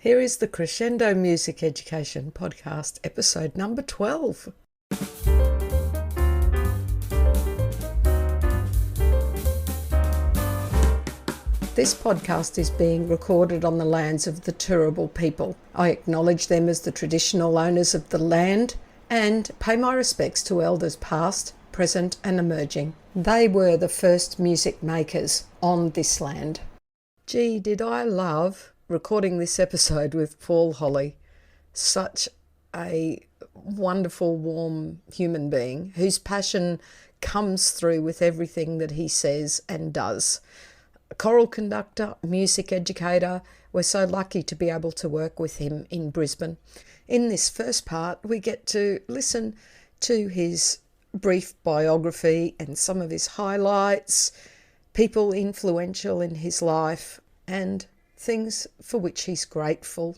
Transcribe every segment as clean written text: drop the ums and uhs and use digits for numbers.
Here is the Crescendo Music Education podcast, episode number 12. This podcast is being recorded on the lands of the Turrbal people. I acknowledge them as the traditional owners of the land and pay my respects to elders past, present and emerging. They were the first music makers on this land. Gee, did I love recording this episode with Paul Holley. Such a wonderful, warm human being whose passion comes through with everything that he says and does. A choral conductor, music educator. We're so lucky to be able to work with him in Brisbane. In this first part, we get to listen to his brief biography and some of his highlights, people influential in his life, and things for which he's grateful.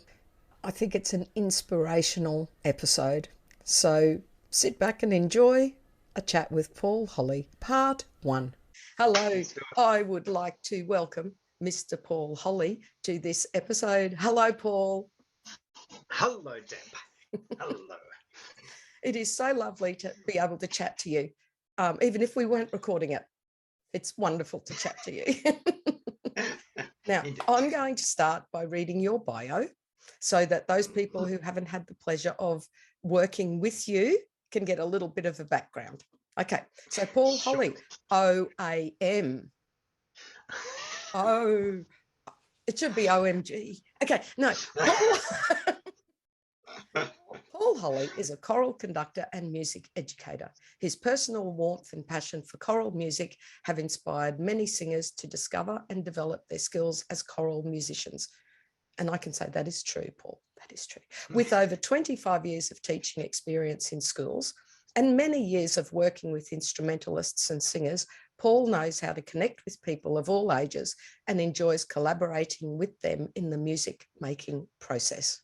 I think it's an inspirational episode. So sit back and enjoy a chat with Paul Holley, part 1. Hello, I would like to welcome Mr. Paul Holley to this episode. Hello, Paul. Hello, Deb. Hello. It is so lovely to be able to chat to you, even if we weren't recording it. It's wonderful to chat to you. Now, I'm going to start by reading your bio so that those people who haven't had the pleasure of working with you can get a little bit of a background. Okay, so Paul Holley, OAM. Oh, it should be OMG. Okay, no. Paul Holley is a choral conductor and music educator. His personal warmth and passion for choral music have inspired many singers to discover and develop their skills as choral musicians. And I can say that is true, Paul. That is true. With over 25 years of teaching experience in schools and many years of working with instrumentalists and singers, Paul knows how to connect with people of all ages and enjoys collaborating with them in the music making process.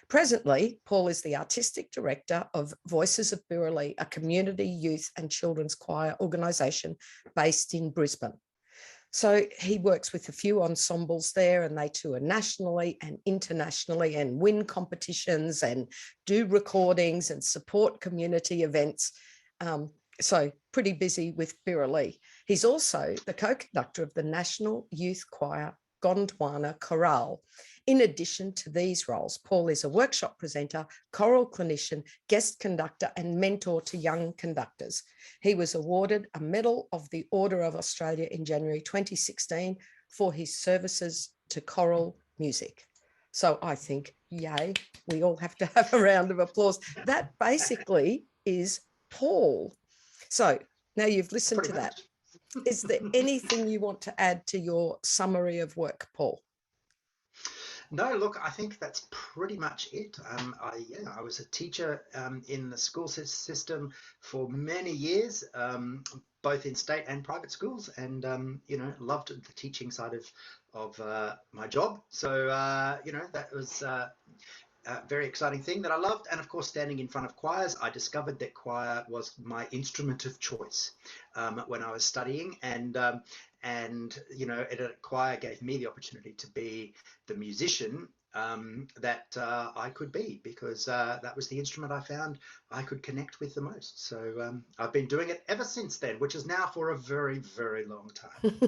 Presently, Paul is the artistic director of Voices of Birralee, a community youth and children's choir organisation based in Brisbane. So he works with a few ensembles there, and they tour nationally and internationally and win competitions and do recordings and support community events. So pretty busy with Birralee. He's also the co-conductor of the National Youth Choir Gondwana Chorale. In addition to these roles, Paul is a workshop presenter, choral clinician, guest conductor and mentor to young conductors. He was awarded a Medal of the Order of Australia in January 2016 for his services to choral music. So I think, yay, we all have to have a round of applause. That basically is Paul. So now you've listened to that. Is there anything you want to add to your summary of work, Paul? No, look, I think that's pretty much it. I was a teacher in the school system for many years, both in state and private schools, and loved the teaching side of my job. So that was a very exciting thing that I loved. And of course, standing in front of choirs, I discovered that choir was my instrument of choice when I was studying, and choir gave me the opportunity to be the musician that I could be, because that was the instrument I found I could connect with the most. So I've been doing it ever since then, which is now for a very, very long time.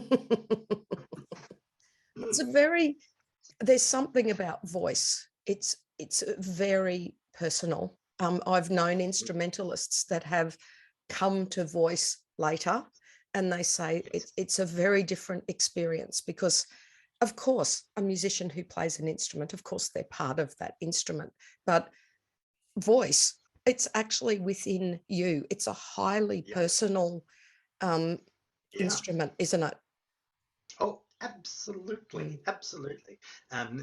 There's something about voice. It's very personal. I've known instrumentalists that have come to voice later, and they say it's a very different experience, because of course a musician who plays an instrument, of course they're part of that instrument, but voice, it's actually within you. It's a highly personal instrument, isn't it? Oh, absolutely, absolutely.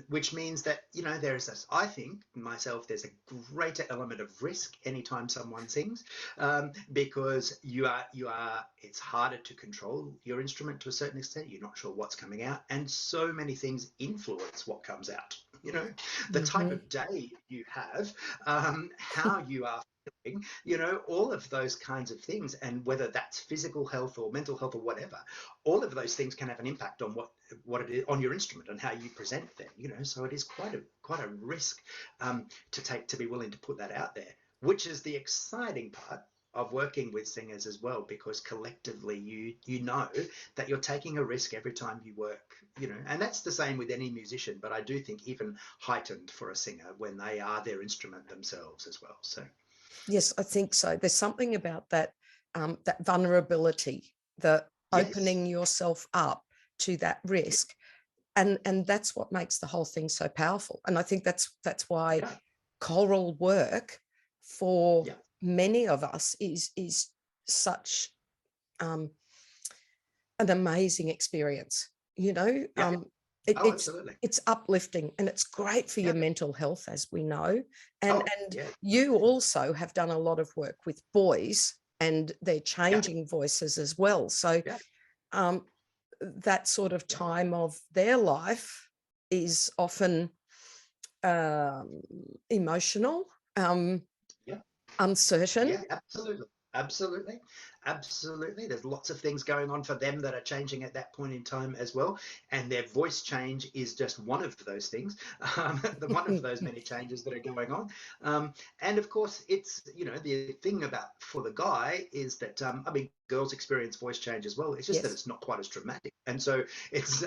Which means that, there's this, I think myself, there's a greater element of risk anytime someone sings, because it's harder to control your instrument to a certain extent. You're not sure what's coming out, and so many things influence what comes out. The type of day you have, how you are you know, all of those kinds of things. And whether that's physical health or mental health or whatever, all of those things can have an impact on what it is on your instrument and how you present them, you know. So it is quite a risk to take, to be willing to put that out there, which is the exciting part of working with singers as well, because collectively you know that you're taking a risk every time you work, you know. And that's the same with any musician, but I do think even heightened for a singer when they are their instrument themselves as well. So Yes, I think so. There's something about that, that vulnerability, the yes, opening yourself up to that risk, and that's what makes the whole thing so powerful. And I think that's why yeah, choral work for yeah, many of us is such um, an amazing experience. You know, yeah. it, Oh, it's absolutely. it's uplifting and it's great for your Yeah. mental health, as we know. And Oh, and yeah. you also have done a lot of work with boys and their Yeah. changing voices as well. So Yeah. um, that sort of Yeah. time of their life is often um, emotional, Yeah. uncertain. Yeah, absolutely. Absolutely. Absolutely. There's lots of things going on for them that are changing at that point in time as well. And their voice change is just one of those things, the one of those many changes that are going on. And of course, it's, you know, the thing about for the guy is that, I mean, girls experience voice change as well. It's just that Yes. it's not quite as dramatic. And so it's,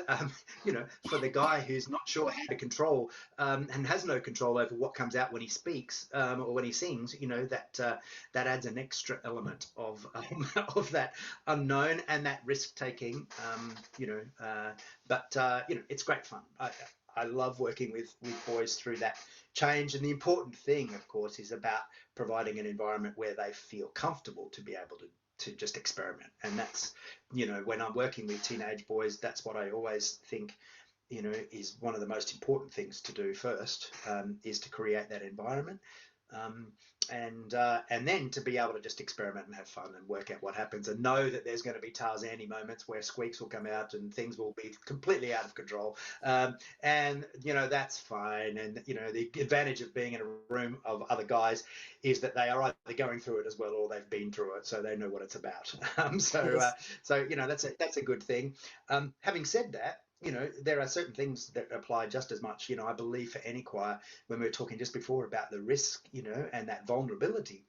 you know, for the guy who's not sure how to control and has no control over what comes out when he speaks or when he sings, you know, that adds an extra element of that unknown and that risk taking. You know, but you know, it's great fun. I love working with boys through that change, and the important thing, of course, is about providing an environment where they feel comfortable to be able to just experiment. And that's, you know, when I'm working with teenage boys, that's what I always think, you know, is one of the most important things to do first, is to create that environment, um, and then to be able to just experiment and have fun and work out what happens, and know that there's going to be Tarzan moments where squeaks will come out and things will be completely out of control, and you know, that's fine. And you know, the advantage of being in a room of other guys is that they are either going through it as well or they've been through it, so they know what it's about. Yes. So you know, that's a good thing. Having said that, you know, there are certain things that apply just as much. You know, I believe for any choir, when we were talking just before about the risk, you know, and that vulnerability,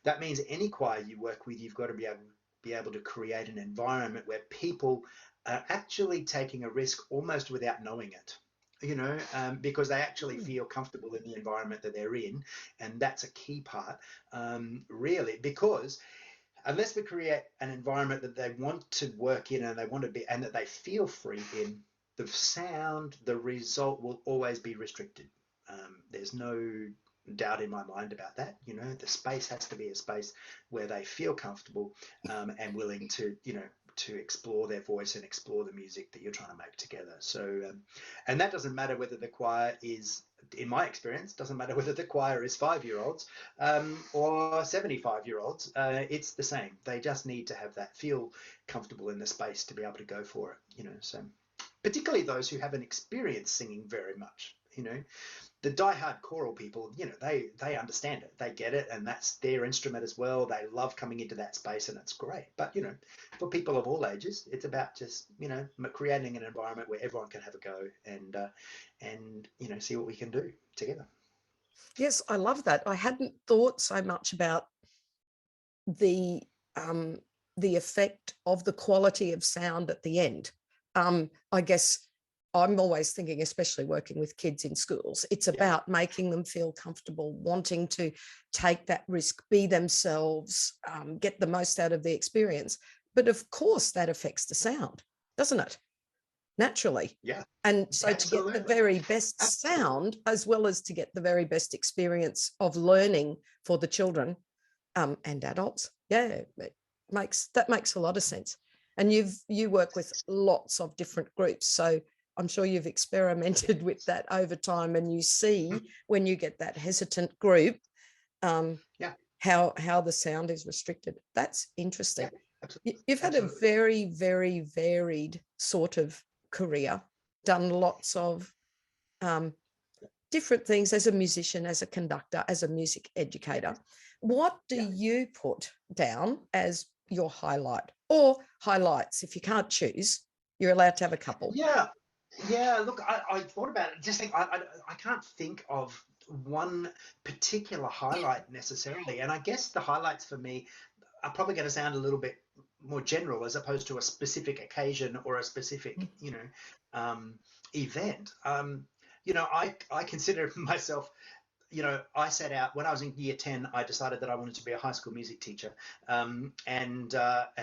that means any choir you work with, you've got to be able to create an environment where people are actually taking a risk almost without knowing it. You know, because they actually Mm. feel comfortable in the environment that they're in, and that's a key part, really, because unless we create an environment that they want to work in and they want to be, and that they feel free in, the sound, the result will always be restricted. There's no doubt in my mind about that. You know, the space has to be a space where they feel comfortable, and willing to, you know, to explore their voice and explore the music that you're trying to make together. So, and that doesn't matter whether the choir is, in my experience, doesn't matter whether the choir is 5-year-olds or 75-year-olds. It's the same. They just need to have that, feel comfortable in the space to be able to go for it. You know, so particularly those who haven't experienced singing very much. You know, the die-hard choral people, you know, they understand it, they get it, and that's their instrument as well. They love coming into that space, and it's great. But you know, for people of all ages, it's about just, you know, creating an environment where everyone can have a go, and you know, see what we can do together. Yes, I love that. I hadn't thought so much about the um, the effect of the quality of sound at the end. I guess I'm always thinking, especially working with kids in schools, it's Yeah, about making them feel comfortable, wanting to take that risk, be themselves, get the most out of the experience. But of course, that affects the sound, doesn't it? Naturally. yeah, And so to get the absolutely, very best absolutely. sound, as well as to get the very best experience of learning for the children, and adults. Yeah, that makes a lot of sense. And you work with lots of different groups, so I'm sure you've experimented with that over time, and you Mm, see when you get that hesitant group, um, yeah, how the sound is restricted. That's yeah, interesting. absolutely, You've had a absolutely. very, very varied sort of career, done lots of um, different things as a musician, as a conductor, as a music educator. What do you put down as your highlight or highlights? If you can't choose, you're allowed to have a couple. Yeah, look, I thought about it. Just think, I can't think of one particular highlight necessarily. And I guess the highlights for me are probably going to sound a little bit more general as opposed to a specific occasion or a specific, event. I consider myself, I set out when I was in year 10, I decided that I wanted to be a high school music teacher. And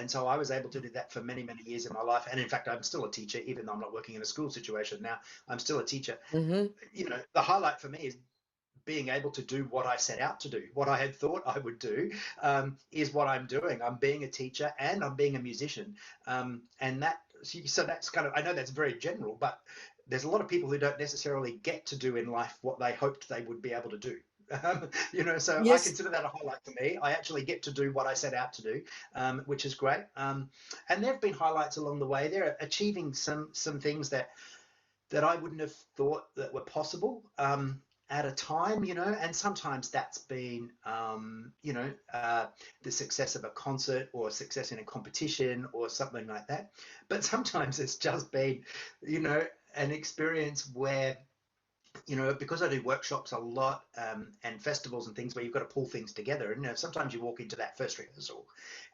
so I was able to do that for many, many years in my life. And in fact, I'm still a teacher, even though I'm not working in a school situation now, I'm still a teacher. Mm-hmm. The highlight for me is being able to do what I set out to do, what I had thought I would do, is what I'm doing. I'm being a teacher and I'm being a musician. So that's kind of, I know that's very general, but there's a lot of people who don't necessarily get to do in life what they hoped they would be able to do. So I consider that a highlight for me. I actually get to do what I set out to do, which is great. And there have been highlights along the way. They're achieving some things that I wouldn't have thought that were possible at a time, and sometimes that's been, the success of a concert or success in a competition or something like that. But sometimes it's just been, an experience where, because I do workshops a lot and festivals and things where you've got to pull things together. And sometimes you walk into that first rehearsal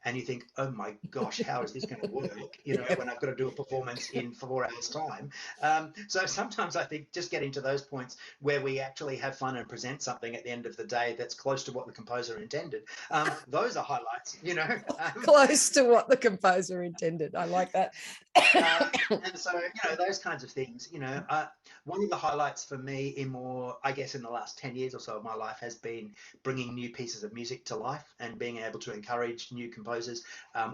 and you think, oh my gosh, how is this going to work? When I've got to do a performance in 4 hours time. So sometimes I think just getting to those points where we actually have fun and present something at the end of the day that's close to what the composer intended. Those are highlights, Close to what the composer intended. I like that. And so, those kinds of things, one of the highlights for me in the last 10 years or so of my life has been bringing new pieces of music to life and being able to encourage new composers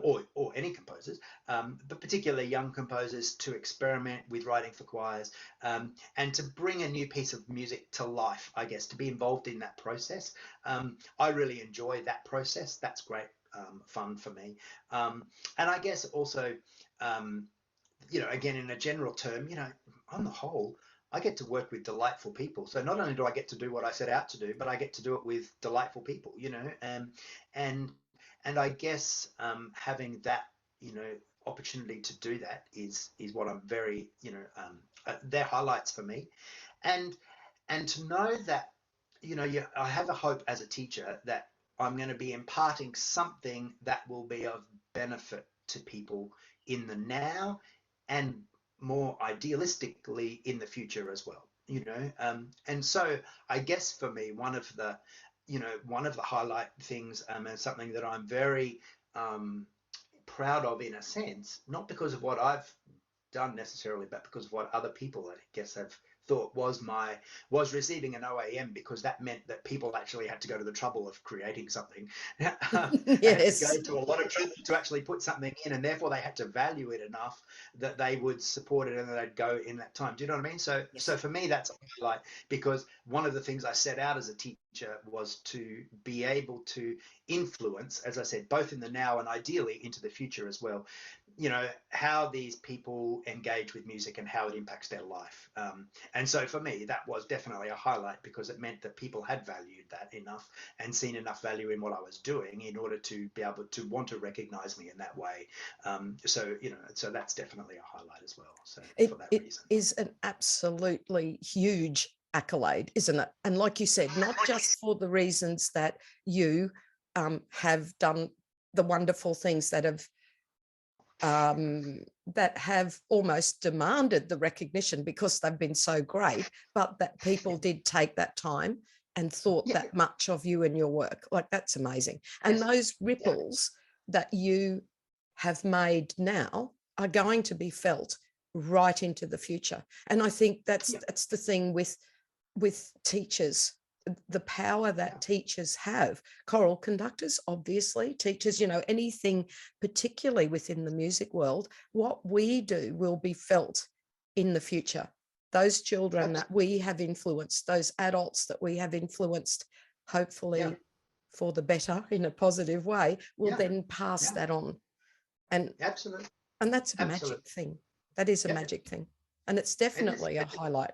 or any composers, but particularly young composers, to experiment with writing for choirs and to bring a new piece of music to life, I guess, to be involved in that process. I really enjoy that process. That's great fun for me. And I guess also, again, in a general term, on the whole, I get to work with delightful people. So not only do I get to do what I set out to do, but I get to do it with delightful people, and I guess having that, opportunity to do that is what I'm very, they're highlights for me. And to know that, I have a hope as a teacher that I'm going to be imparting something that will be of benefit to people in the now and more idealistically in the future as well, and so I guess for me, one of the highlight things, and something that I'm very proud of, in a sense, not because of what I've done necessarily, but because of what other people, I guess, have thought was receiving an OAM, because that meant that people actually had to go to the trouble of creating something. Yes. Had to go to a lot of trouble to actually put something in, and therefore they had to value it enough that they would support it and that they'd go in that time. Do you know what I mean? So for me, that's a highlight, because one of the things I set out as a teacher was to be able to influence, as I said, both in the now and ideally into the future as well, how these people engage with music and how it impacts their life. And so for me, that was definitely a highlight, because it meant that people had valued that enough and seen enough value in what I was doing in order to be able to want to recognize me in that way. So that's definitely a highlight as well. So for that reason. It is an absolutely huge accolade, isn't it? And like you said, not just for the reasons that you have done the wonderful things that have almost demanded the recognition because they've been so great, but that people did take that time and thought that much of you and your work. Like, that's amazing. And those ripples that you have made now are going to be felt right into the future. And I think that's the thing with teachers, the power that teachers have, choral conductors, obviously, teachers, anything particularly within the music world, what we do will be felt in the future. Those children that we have influenced, those adults that we have influenced, hopefully for the better in a positive way, will then pass that on. And absolutely. And that's a magic thing. That is a magic thing. And it's definitely a highlight.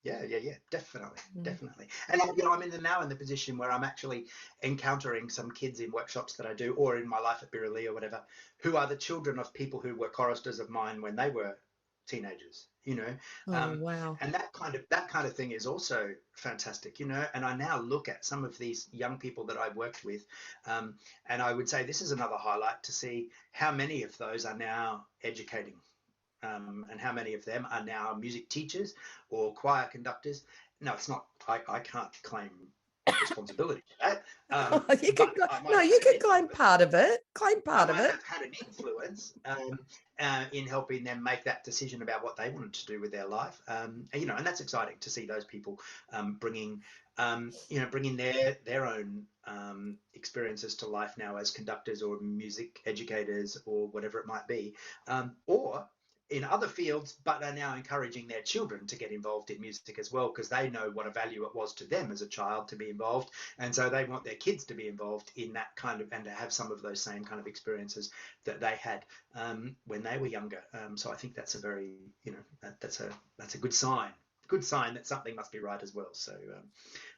Definitely, definitely. And I'm now in the position where I'm actually encountering some kids in workshops that I do, or in my life at Birralee or whatever, who are the children of people who were choristers of mine when they were teenagers. Oh, wow. And that kind of thing is also fantastic. And I now look at some of these young people that I've worked with, and I would say this is another highlight to see how many of those are now educating. And how many of them are now music teachers or choir conductors. No, it's not. I can't claim responsibility for that. You could But go, I might no, have you had an could claim influence. part of it. Claim I part of might it. have had an influence in helping them make that decision about what they wanted to do with their life. And that's exciting to see those people bringing their own experiences to life now as conductors or music educators or whatever it might be, or in other fields, but are now encouraging their children to get involved in music as well, because they know what a value it was to them as a child to be involved, and so they want their kids to be involved in that kind of, and to have some of those same kind of experiences that they had when they were younger. So I think that's a very, that's a good sign. Good sign that something must be right as well. So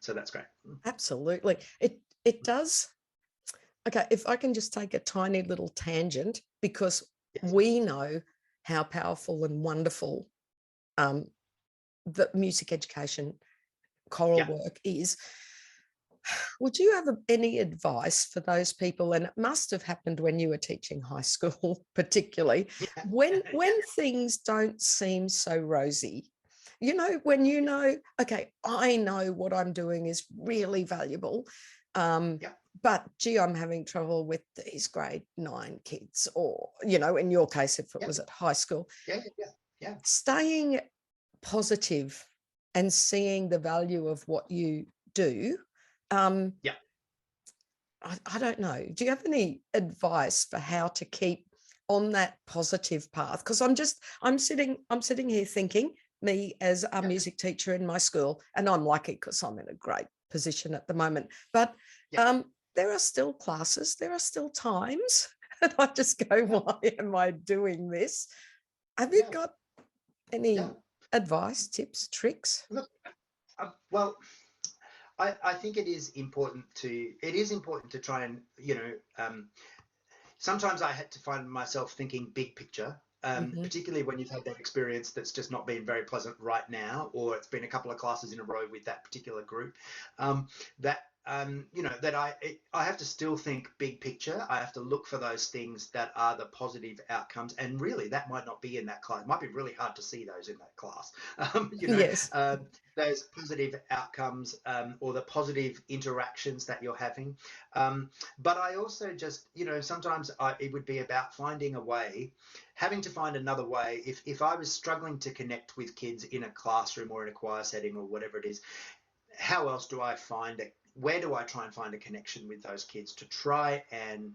that's great. Absolutely. It does. Okay, if I can just take a tiny little tangent, because Yes. we know how powerful and wonderful the music education choral Yeah. work is. Would you have any advice for those people? And it must have happened when you were teaching high school, particularly Yeah. when things don't seem so rosy. When okay, I know what I'm doing is really valuable. Yeah. But gee, I'm having trouble with these grade 9 kids, or, in your case, if it Yeah. was at high school, Yeah. Yeah. staying positive and seeing the value of what you do. Yeah. I don't know. Do you have any advice for how to keep on that positive path? Because I'm sitting here thinking, me as a Yeah. music teacher in my school, and I'm lucky because I'm in a great position at the moment. But Yeah. there are still classes, there are still times, and I just go, Yeah. why am I doing this? Have you Yeah. got Yeah. any advice, tips, tricks? Look, well, I think it is important to try and sometimes I had to find myself thinking big picture, Mm-hmm. particularly when you've had that experience that's just not been very pleasant right now, or it's been a couple of classes in a row with that particular group. That that I have to still think big picture. I have to look for those things that are the positive outcomes, and really that might not be in that class. It might be really hard to see those in that class. Yes. Those positive outcomes, or the positive interactions that you're having. But I also just, sometimes it would be about finding a way, having to find another way. If I was struggling to connect with kids in a classroom or in a choir setting or whatever it is, how else do I find it? Where do I try and find a connection with those kids to try and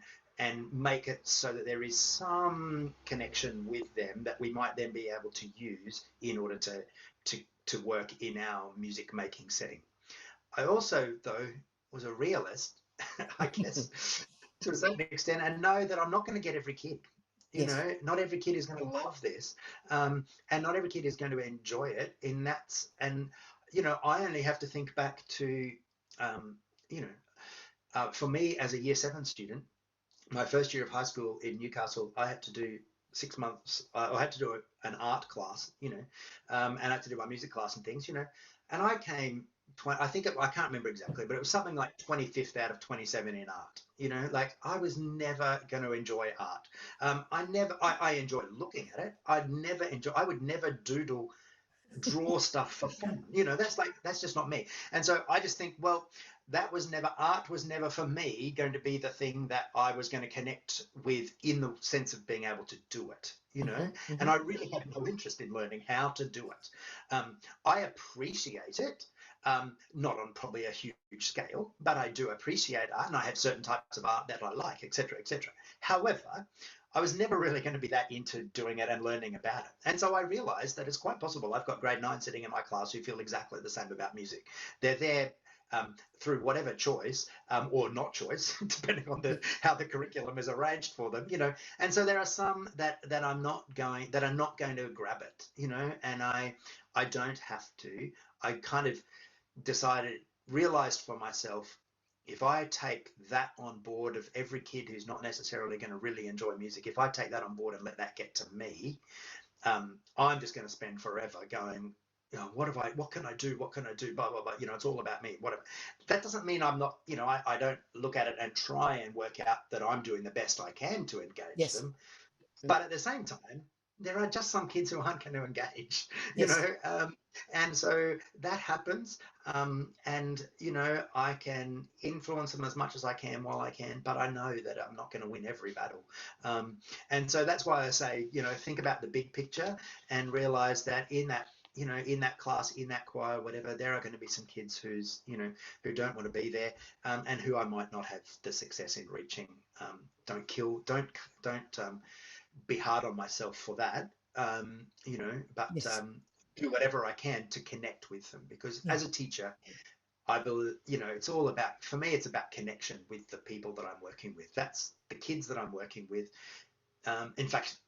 make it so that there is some connection with them that we might then be able to use in order to work in our music making setting. I also, though, was a realist, I guess, to a certain extent, and know that I'm not going to get every kid. Yes. Not every kid is going to love this, and not every kid is going to enjoy it. I only have to think back to, um, you know, for me as a year 7 student, my first year of high school in Newcastle, I had to do 6 months. I had to do an art class, and I had to do my music class and things, and I came. I can't remember exactly, but it was something like 25th out of 27 in art. Like I was never going to enjoy art. I enjoyed looking at it. I would never draw stuff for fun. That's just not me. And so I just think, well, art was never for me going to be the thing that I was going to connect with in the sense of being able to do it. Mm-hmm. And Mm-hmm. I really had no interest in learning how to do it. I appreciate it. Not on probably a huge scale, but I do appreciate art, and I have certain types of art that I like, etc., etc. However, I was never really going to be that into doing it and learning about it. And so I realized that it's quite possible. I've got grade 9 sitting in my class who feel exactly the same about music. They're there through whatever choice, or not choice, depending on how the curriculum is arranged for them, And so there are some that are not going to grab it, and I don't have to. I kind of realized for myself, if I take that on board of every kid who's not necessarily going to really enjoy music, if I take that on board and let that get to me, I'm just going to spend forever going, what can I do? What can I do? Blah, blah, blah. It's all about me, whatever. That doesn't mean I'm not, I don't look at it and try and work out that I'm doing the best I can to engage them. But at the same time, there are just some kids who aren't going to engage, and so that happens. And, I can influence them as much as I can while I can, but I know that I'm not going to win every battle. And so that's why I say, think about the big picture and realize that in that class, in that choir, whatever, there are going to be some kids who don't want to be there, and who I might not have the success in reaching. Don't be hard on myself for that, but do whatever I can to connect with them, because as a teacher, I believe, it's all about, for me, it's about connection with the people that I'm working with. That's the kids that I'm working with. In fact,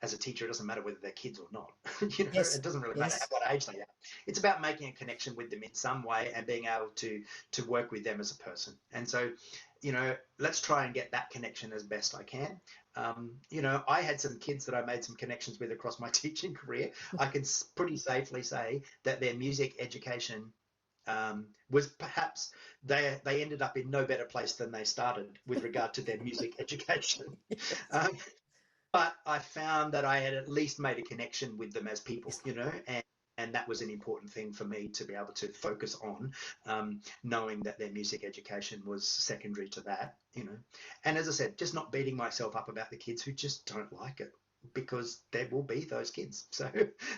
as a teacher, it doesn't matter whether they're kids or not. It doesn't really matter what age they are. It's about making a connection with them in some way and being able to work with them as a person. And so, let's try and get that connection as best I can. I had some kids that I made some connections with across my teaching career. I can pretty safely say that their music education was perhaps they ended up in no better place than they started with regard to their music education. But I found that I had at least made a connection with them as people, and that was an important thing for me to be able to focus on, knowing that their music education was secondary to that, And as I said, just not beating myself up about the kids who just don't like it, because there will be those kids. So,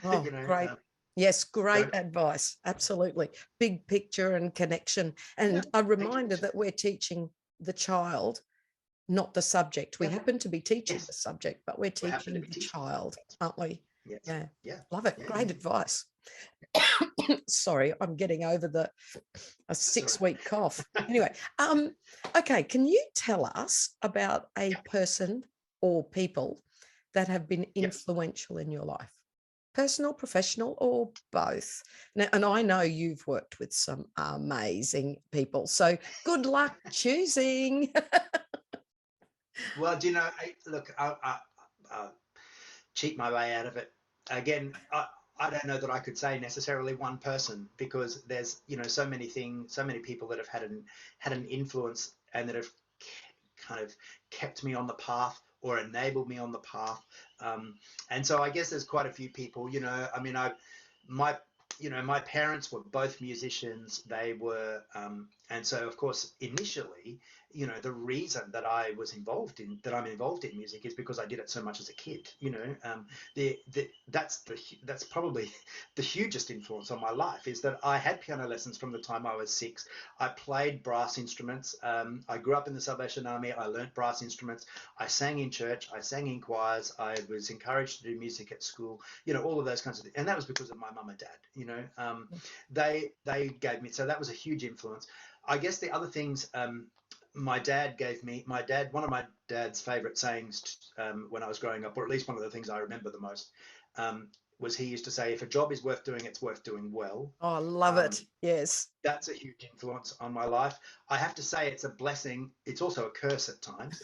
great. Yes, great advice. Absolutely. Big picture and connection. And a reminder that we're teaching the child, not the subject. We happen to be teaching the subject, but we're teaching the child, aren't we? Yes. Yeah. Love it. Great advice. Sorry, I'm getting over a 6-week cough. Anyway, okay, can you tell us about a person or people that have been influential in your life? Personal, professional, or both? Now, and I know you've worked with some amazing people, so good luck choosing. Well, I'll cheat my way out of it. Again, I don't know that I could say necessarily one person, because there's, so many things, so many people that have had an influence and that have kind of kept me on the path or enabled me on the path. And so I guess there's quite a few people, my parents were both musicians. They were, and so of course, initially, the reason that I'm involved in music is because I did it so much as a kid. That's probably the hugest influence on my life, is that I had piano lessons from the time I was 6. I played brass instruments. I grew up in the Salvation Army. I learnt brass instruments. I sang in church. I sang in choirs. I was encouraged to do music at school. All of those kinds of things, and that was because of my mum and dad. They gave me, so that was a huge influence. I guess the other things, my dad gave me, one of my dad's favorite sayings when I was growing up, or at least one of the things I remember the most, was he used to say, if a job is worth doing, it's worth doing well. Oh, I love it. Yes. That's a huge influence on my life. I have to say it's a blessing. It's also a curse at times,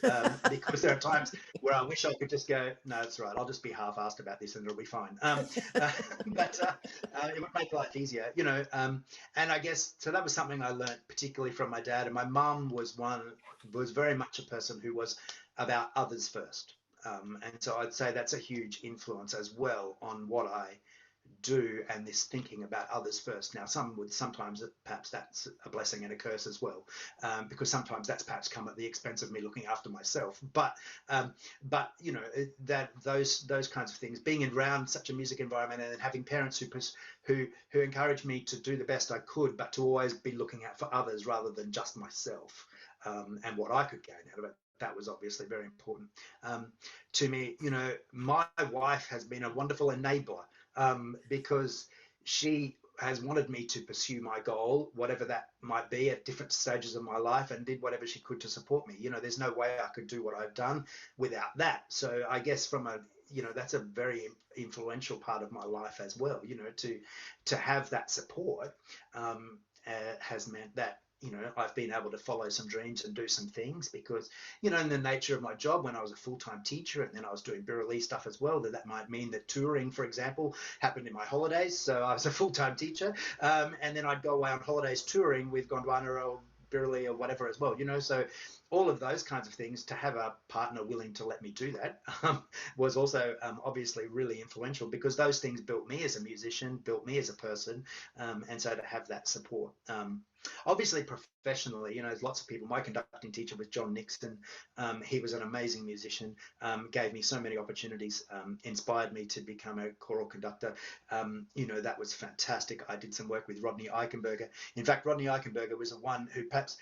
because there are times where I wish I could just go, no, that's right, I'll just be half-assed about this and it'll be fine. But it would make life easier, and I guess, so that was something I learned particularly from my dad. And my mum was very much a person who was about others first. And so I'd say that's a huge influence as well on what I do, and this thinking about others first. Now, sometimes perhaps that's a blessing and a curse as well, because sometimes that's perhaps come at the expense of me looking after myself. But that those kinds of things, being around such a music environment and having parents who encouraged me to do the best I could, but to always be looking out for others rather than just myself, and what I could gain out of it. That was obviously very important to me. My wife has been a wonderful enabler, because she has wanted me to pursue my goal, whatever that might be, at different stages of my life, and did whatever she could to support me. There's no way I could do what I've done without that. So I guess that's a very influential part of my life as well. To have that support has meant that I've been able to follow some dreams and do some things because, in the nature of my job, when I was a full-time teacher and then I was doing Birralee stuff as well, that might mean that touring, for example, happened in my holidays. So I was a full-time teacher, and then I'd go away on holidays touring with Gondwana or Birralee or whatever as well, so all of those kinds of things. To have a partner willing to let me do that was also obviously really influential, because those things built me as a musician, built me as a person, and so to have that support. Obviously, professionally, there's lots of people. My conducting teacher was John Nixon. He was an amazing musician, gave me so many opportunities, inspired me to become a choral conductor. That was fantastic. I did some work with Rodney Eichenberger. In fact, Rodney Eichenberger was the one who perhaps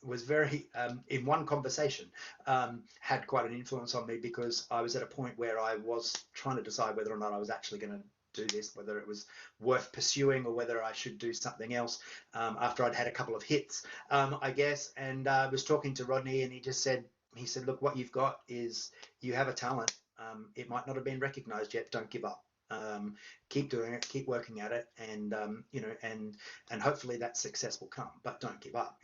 was very, in one conversation, had quite an influence on me, because I was at a point where I was trying to decide whether or not I was actually going to do this, whether it was worth pursuing or whether I should do something else, after I'd had a couple of hits, I guess. And I was talking to Rodney, and he said, look, what you've got is you have a talent. It might not have been recognized yet. Don't give up. Keep doing it, keep working at it, and and hopefully that success will come, but don't give up.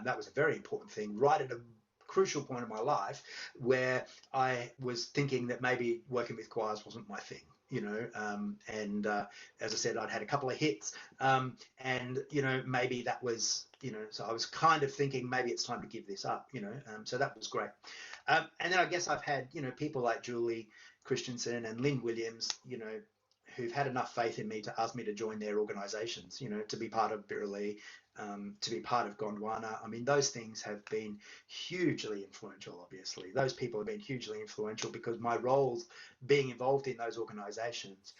That was a very important thing right at a crucial point in my life, where I was thinking that maybe working with choirs wasn't my thing. And as I said, I'd had a couple of hits, and maybe that was, so I was kind of thinking maybe it's time to give this up. So that was great. And then I guess I've had people like Julie Christensen and Lynn Williams, who've had enough faith in me to ask me to join their organisations, to be part of Birralee, to be part of Gondwana. I mean, those things have been hugely influential, obviously. Those people have been hugely influential, because my roles being involved in those organisations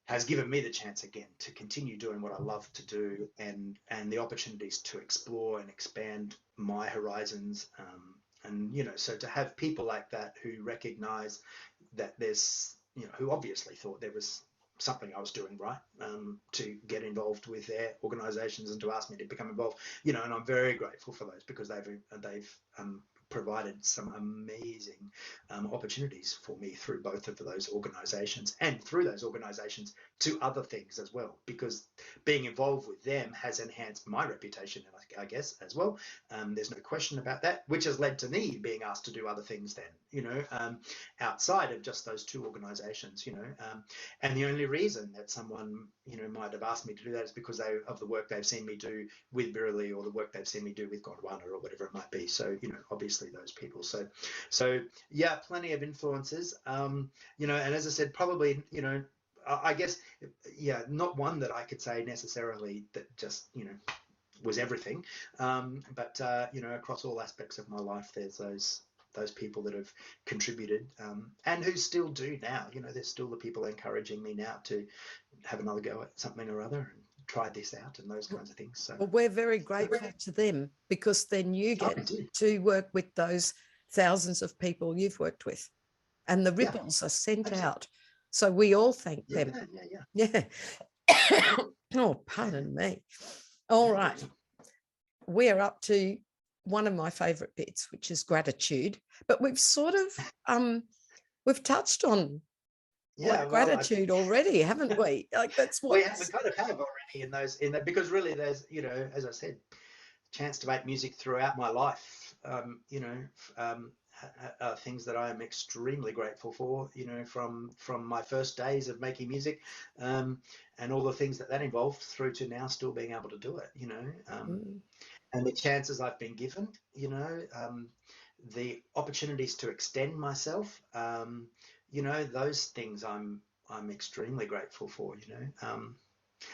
has given me the chance again to continue doing what I love to do, and the opportunities to explore and expand my horizons. So to have people like that who recognise that there's, who obviously thought there was something I was doing right, to get involved with their organisations and to ask me to become involved, and I'm very grateful for those, because they've provided some amazing opportunities for me through both of those organisations, and through those organisations to other things as well, because being involved with them has enhanced my reputation, I guess, as well. There's no question about that, which has led to me being asked to do other things then, outside of just those two organisations, and the only reason that someone, might have asked me to do that is because of the work they've seen me do with Birralee, or the work they've seen me do with Gondwana, or whatever it might be. So, obviously those people. So yeah, plenty of influences, and as I said, probably, I guess, yeah, not one that I could say necessarily that just, was everything, but across all aspects of my life, there's those people that have contributed, and who still do now. There's still the people encouraging me now to have another go at something or other, and try this out, and those kinds of things. So, well, we're very grateful to them, because then you get to work with those thousands of people you've worked with, and the ripples are sent out. So we all thank them. Yeah. Oh, pardon me. All right. We're up to one of my favourite bits, which is gratitude. But we've sort of we've touched on gratitude already, haven't we? Like, that's what we kind of have already in that, because really there's, as I said, chance to make music throughout my life, things that I am extremely grateful for, from my first days of making music, and all the things that involved, through to now still being able to do it, and the chances I've been given, the opportunities to extend myself, those things I'm extremely grateful for,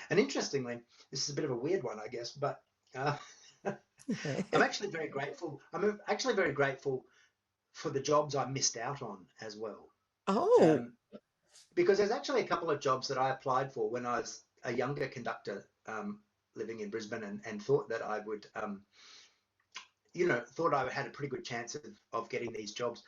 and interestingly, this is a bit of a weird one, I guess, but I'm actually very grateful. I'm actually very grateful for the jobs I missed out on as well. Oh. Because there's actually a couple of jobs that I applied for when I was a younger conductor, living in Brisbane, and thought that I would, thought I had a pretty good chance of getting these jobs.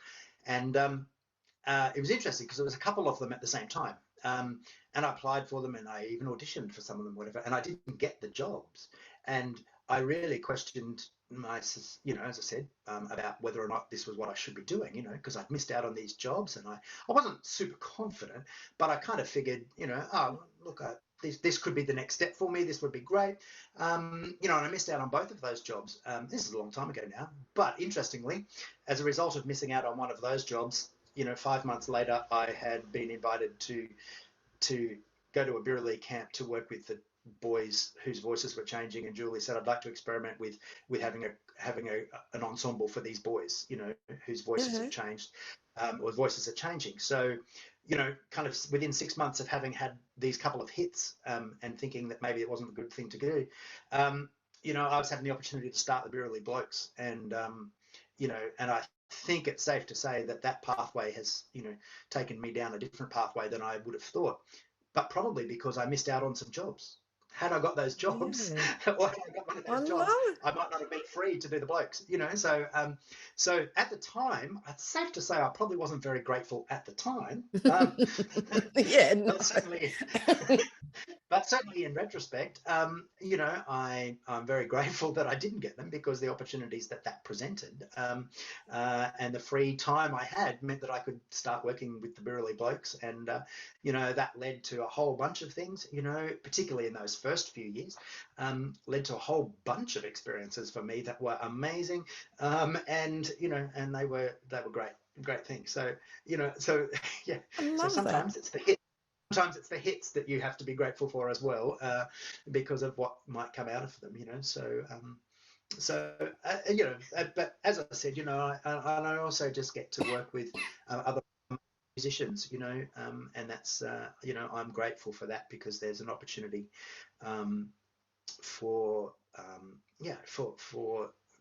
And it was interesting, because there was a couple of them at the same time. And I applied for them, and I even auditioned for some of them, whatever, and I didn't get the jobs. And I really questioned my, as I said, about whether or not this was what I should be doing, because I'd missed out on these jobs, and I wasn't super confident, but I kind of figured, oh, look, this could be the next step for me. This would be great. And I missed out on both of those jobs. This is a long time ago now, but interestingly, as a result of missing out on one of those jobs, 5 months later, I had been invited to go to a Birralee camp to work with the boys whose voices were changing, and Julie said, I'd like to experiment with having an ensemble for these boys, whose voices have changed, or voices are changing. So, kind of within 6 months of having had these couple of hits, and thinking that maybe it wasn't a good thing to do, I was having the opportunity to start the Birralee Blokes, and and I think it's safe to say that pathway has, taken me down a different pathway than I would have thought, but probably because I missed out on some jobs. Had I got those jobs, or had I got one of those jobs, I might not have been free to do the Blokes, So at the time, it's safe to say I probably wasn't very grateful at the time. Yeah, no. But certainly in retrospect, I'm very grateful that I didn't get them, because the opportunities that presented, and the free time I had meant that I could start working with the Birralee Blokes, and that led to a whole bunch of things, particularly in those first few years, led to a whole bunch of experiences for me that were amazing, and they were great things. So yeah, so sometimes it's the hit. Sometimes it's the hits that you have to be grateful for as well, because of what might come out of them, but as I said, I also just get to work with other musicians, and that's, I'm grateful for that, because there's an opportunity for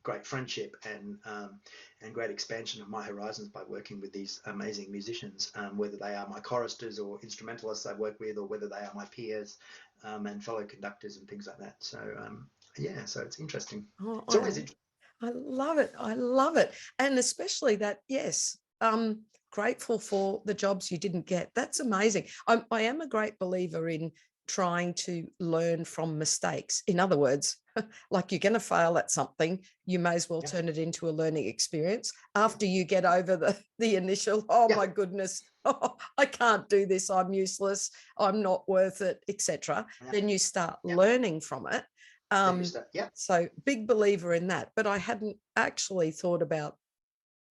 great friendship and great expansion of my horizons by working with these amazing musicians, whether they are my choristers or instrumentalists I work with, or whether they are my peers, and fellow conductors and things like that. So so it's interesting. It's always interesting. I love it. I love it. And especially that, yes, grateful for the jobs you didn't get. That's amazing. I am a great believer in trying to learn from mistakes. In other words, like, you're going to fail at something, you may as well turn it into a learning experience after you get over the initial, my goodness, I can't do this, I'm useless, I'm not worth it, etc. Then you start learning from it. So big believer in that. But I hadn't actually thought about,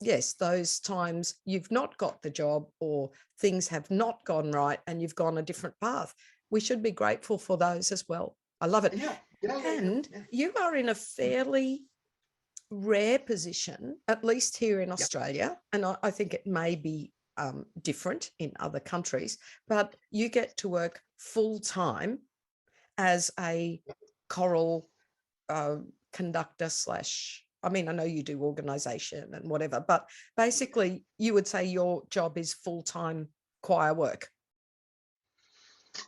yes, those times you've not got the job, or things have not gone right and you've gone a different path. We should be grateful for those as well. I love it. And you are in a fairly rare position, at least here in Australia, and I think it may be different in other countries, but you get to work full-time as a choral conductor slash, I know you do organisation and whatever, but basically you would say your job is full-time choir work.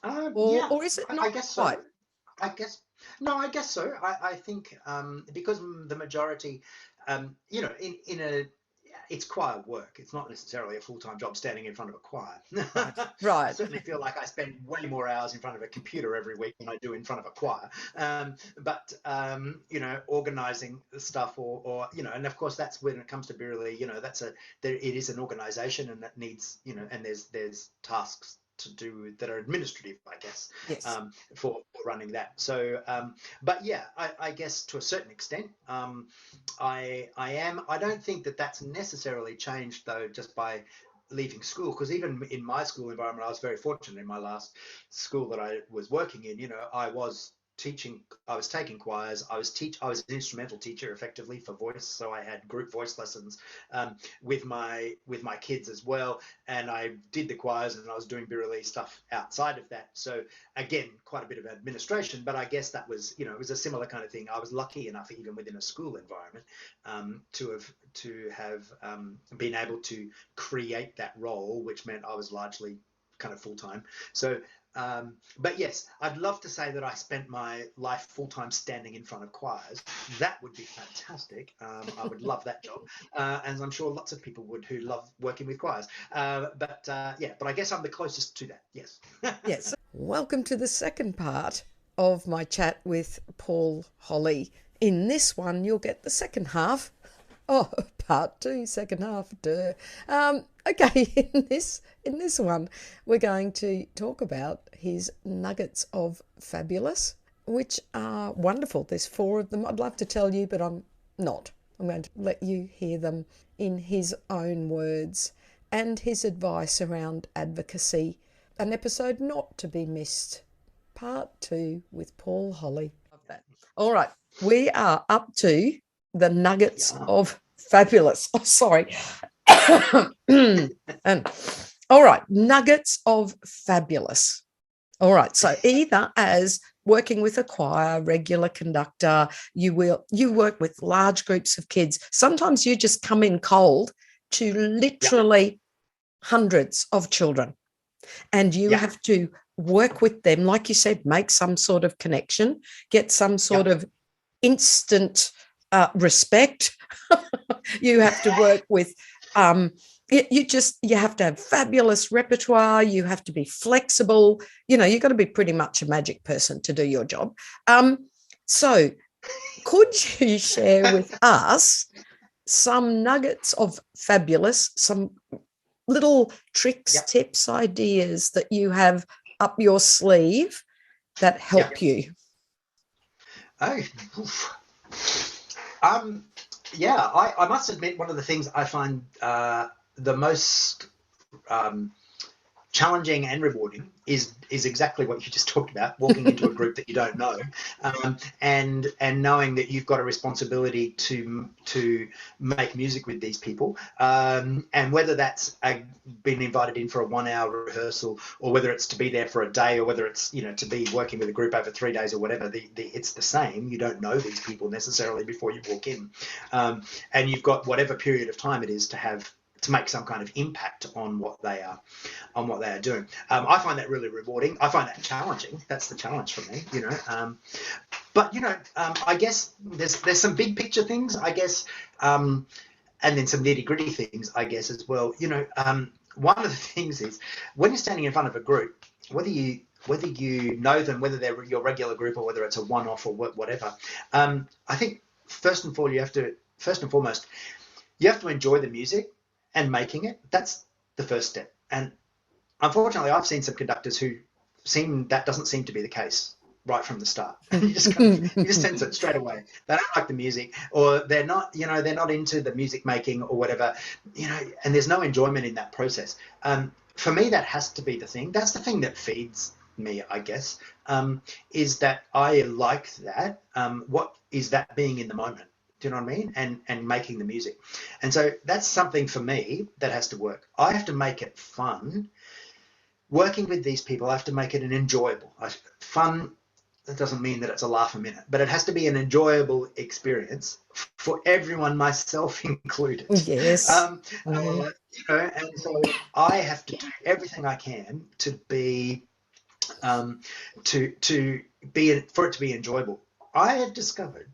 Or is it not? I guess so. Quite? I guess so. I think because the majority, it's choir work. It's not necessarily a full-time job standing in front of a choir. Right. I certainly feel like I spend way more hours in front of a computer every week than I do in front of a choir. But organising stuff, or and of course that's when it comes to Birralee. It is an organisation, and that needs, and there's tasks to do that are administrative, I guess, for running that. So, but yeah, I guess to a certain extent, I don't think that's necessarily changed though, just by leaving school, because even in my school environment, I was very fortunate. In my last school that I was working in, I was teaching, I was taking choirs, I was an instrumental teacher effectively for voice, so I had group voice lessons with my kids as well, and I did the choirs, and I was doing Birralee stuff outside of that. So again, quite a bit of administration, but I guess that was, it was a similar kind of thing. I was lucky enough, even within a school environment, to have been able to create that role, which meant I was largely kind of full-time. So But yes, I'd love to say that I spent my life full-time standing in front of choirs. That would be fantastic. I would love that job, and I'm sure lots of people would who love working with choirs. But I guess I'm the closest to that. Yes. Yes. Welcome to the second part of my chat with Paul Holley. In this one, you'll get the second half. Oh, part two, second half. Duh. Okay, in this one, we're going to talk about his nuggets of fabulous, which are wonderful. There's 4 of them. I'd love to tell you, but I'm not. I'm going to let you hear them in his own words and his advice around advocacy. An episode not to be missed. Part 2 with Paul Holley. All right, we are up to the nuggets of fabulous. Oh, sorry. All right, nuggets of fabulous. All right, so either as working with a choir, regular conductor, you work with large groups of kids. Sometimes you just come in cold to literally hundreds of children, and you have to work with them, like you said, make some sort of connection, get some sort of instant respect. You have to work with you have to have fabulous repertoire. You have to be flexible. You've got to be pretty much a magic person to do your job. So could you share with us some nuggets of fabulous, some little tricks, tips, ideas that you have up your sleeve that help you? I must admit, one of the things I find the most challenging and rewarding is exactly what you just talked about, walking into a group that you don't know, and knowing that you've got a responsibility to make music with these people, and whether that's been invited in for a 1-hour rehearsal, or whether it's to be there for a day, or whether it's to be working with a group over 3 days or whatever. It's the same. You don't know these people necessarily before you walk in, and you've got whatever period of time it is to make some kind of impact on what they are doing. I find that really rewarding. I find that challenging. That's the challenge for me, But I guess there's some big picture things, I guess, and then some nitty gritty things, I guess, as well. One of the things is when you're standing in front of a group, whether you know them, whether they're your regular group or whether it's a one-off or whatever, I think first and foremost, you have to enjoy the music and making it. That's the first step. And unfortunately, I've seen some conductors who that doesn't seem to be the case right from the start. You just sense it straight away. They don't like the music, or they're not into the music making or whatever, and there's no enjoyment in that process. For me, that has to be the thing. That's the thing that feeds me, I guess, is that I like that. What is that being in the moment? Do you know what I mean? And making the music. And so that's something for me that has to work. I have to make it fun. Working with these people, I have to make it an enjoyable. Fun, that doesn't mean that it's a laugh a minute, but it has to be an enjoyable experience for everyone, myself included. Yes. And so I have to do everything I can to be, for it to be enjoyable. I have discovered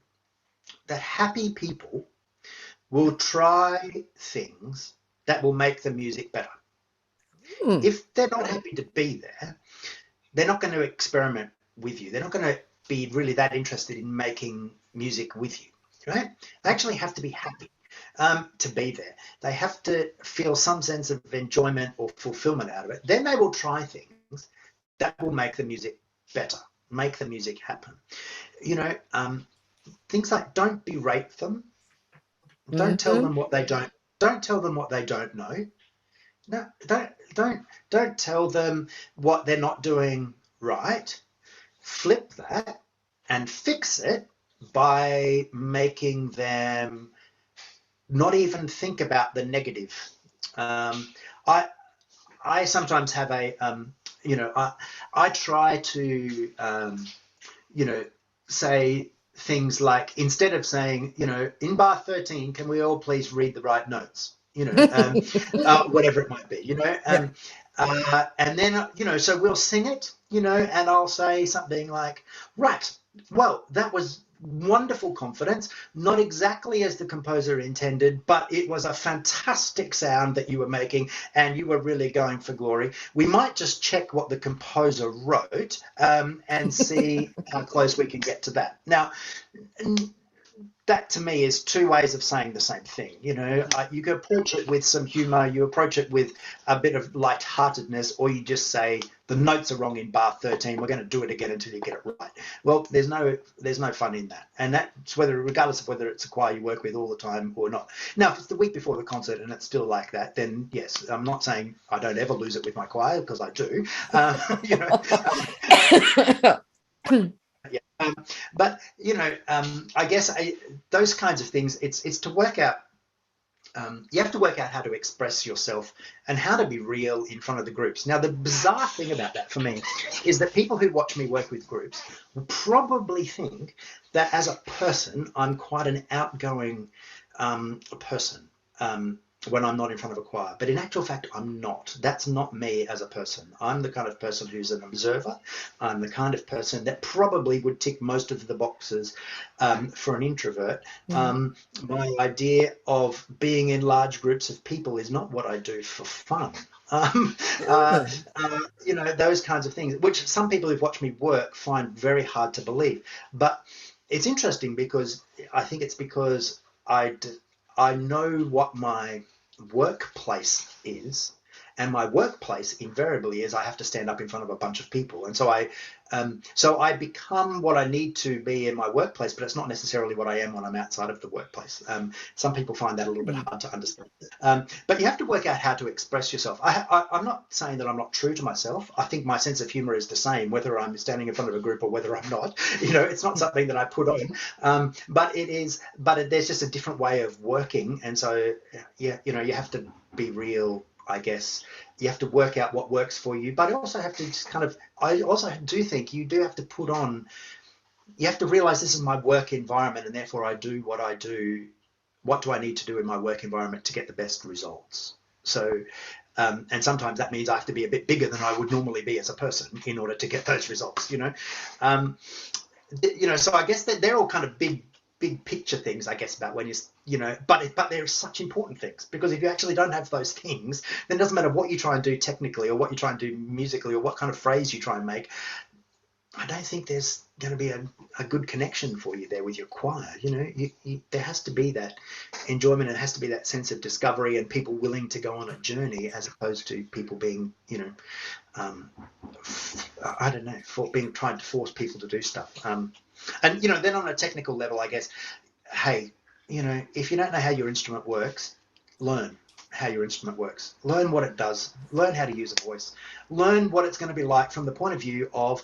that happy people will try things that will make the music better. If they're not happy to be there, they're not going to experiment with you. They're not going to be really that interested in making music with you, right? They actually have to be happy to be there. They have to feel some sense of enjoyment or fulfillment out of it. Then they will try things that will make the music better, make the music happen. Things like don't berate them. Don't tell them what they don't. Don't tell them what they don't know. No, don't tell them what they're not doing right. Flip that and fix it by making them not even think about the negative. I sometimes have I try to say things like, instead of saying, in bar 13, can we all please read the right notes? Whatever it might be, and then, so we'll sing it you know, and I'll say something like, right, well, that was wonderful confidence, not exactly as the composer intended, but it was a fantastic sound that you were making and you were really going for glory. We might just check what the composer wrote and see how close we can get to that. Now, that to me is two ways of saying the same thing. You know, you can approach it with some humor, you approach it with a bit of lightheartedness, or you just say the notes are wrong in bar 13. We're going to do it again until you get it right. Well, there's no fun in that, and that's regardless of whether it's a choir you work with all the time or not. Now, if it's the week before the concert and it's still like that, then yes, I'm not saying I don't ever lose it with my choir, because I do. You know. Yeah. But you know, I guess those kinds of things. It's to work out. You have to work out how to express yourself and how to be real in front of the groups. Now, the bizarre thing about that for me is that people who watch me work with groups will probably think that as a person, I'm quite an outgoing person. When I'm not in front of a choir. But in actual fact, I'm not. That's not me as a person. I'm the kind of person who's an observer. I'm the kind of person that probably would tick most of the boxes for an introvert. My idea of being in large groups of people is not what I do for fun. You know, those kinds of things, which some people who've watched me work find very hard to believe. But it's interesting because I think it's because I know what my workplace is, and my workplace invariably is I have to stand up in front of a bunch of people, and so I become what I need to be in my workplace, but it's not necessarily what I am when I'm outside of the workplace. Some people find that a little bit hard to understand, but you have to work out how to express yourself. I'm not saying that I'm not true to myself. I think my sense of humor is the same whether I'm standing in front of a group or whether I'm not. You know, it's not something that I put on, but there's just a different way of working, and so yeah, you know, you have to be real, I guess. You have to work out what works for you, but I also have to just I also do think you do have to put on, you have to realize this is my work environment, and therefore I do what I do. What do I need to do in my work environment to get the best results? So, and sometimes that means I have to be a bit bigger than I would normally be as a person in order to get those results, you know? You know, so I guess that they're all kind of big picture things, I guess, about when you know, but they're such important things, because if you actually don't have those things, then it doesn't matter what you try and do technically or what you try and do musically or what kind of phrase you try and make. I don't think there's going to be a good connection for you there with your choir. You know, there has to be that enjoyment, and it has to be that sense of discovery and people willing to go on a journey, as opposed to people being, you know, I don't know, trying to force people to do stuff. And, you know, then on a technical level, I guess, hey, you know, if you don't know how your instrument works, learn how your instrument works. Learn what it does. Learn how to use a voice. Learn what it's going to be like from the point of view of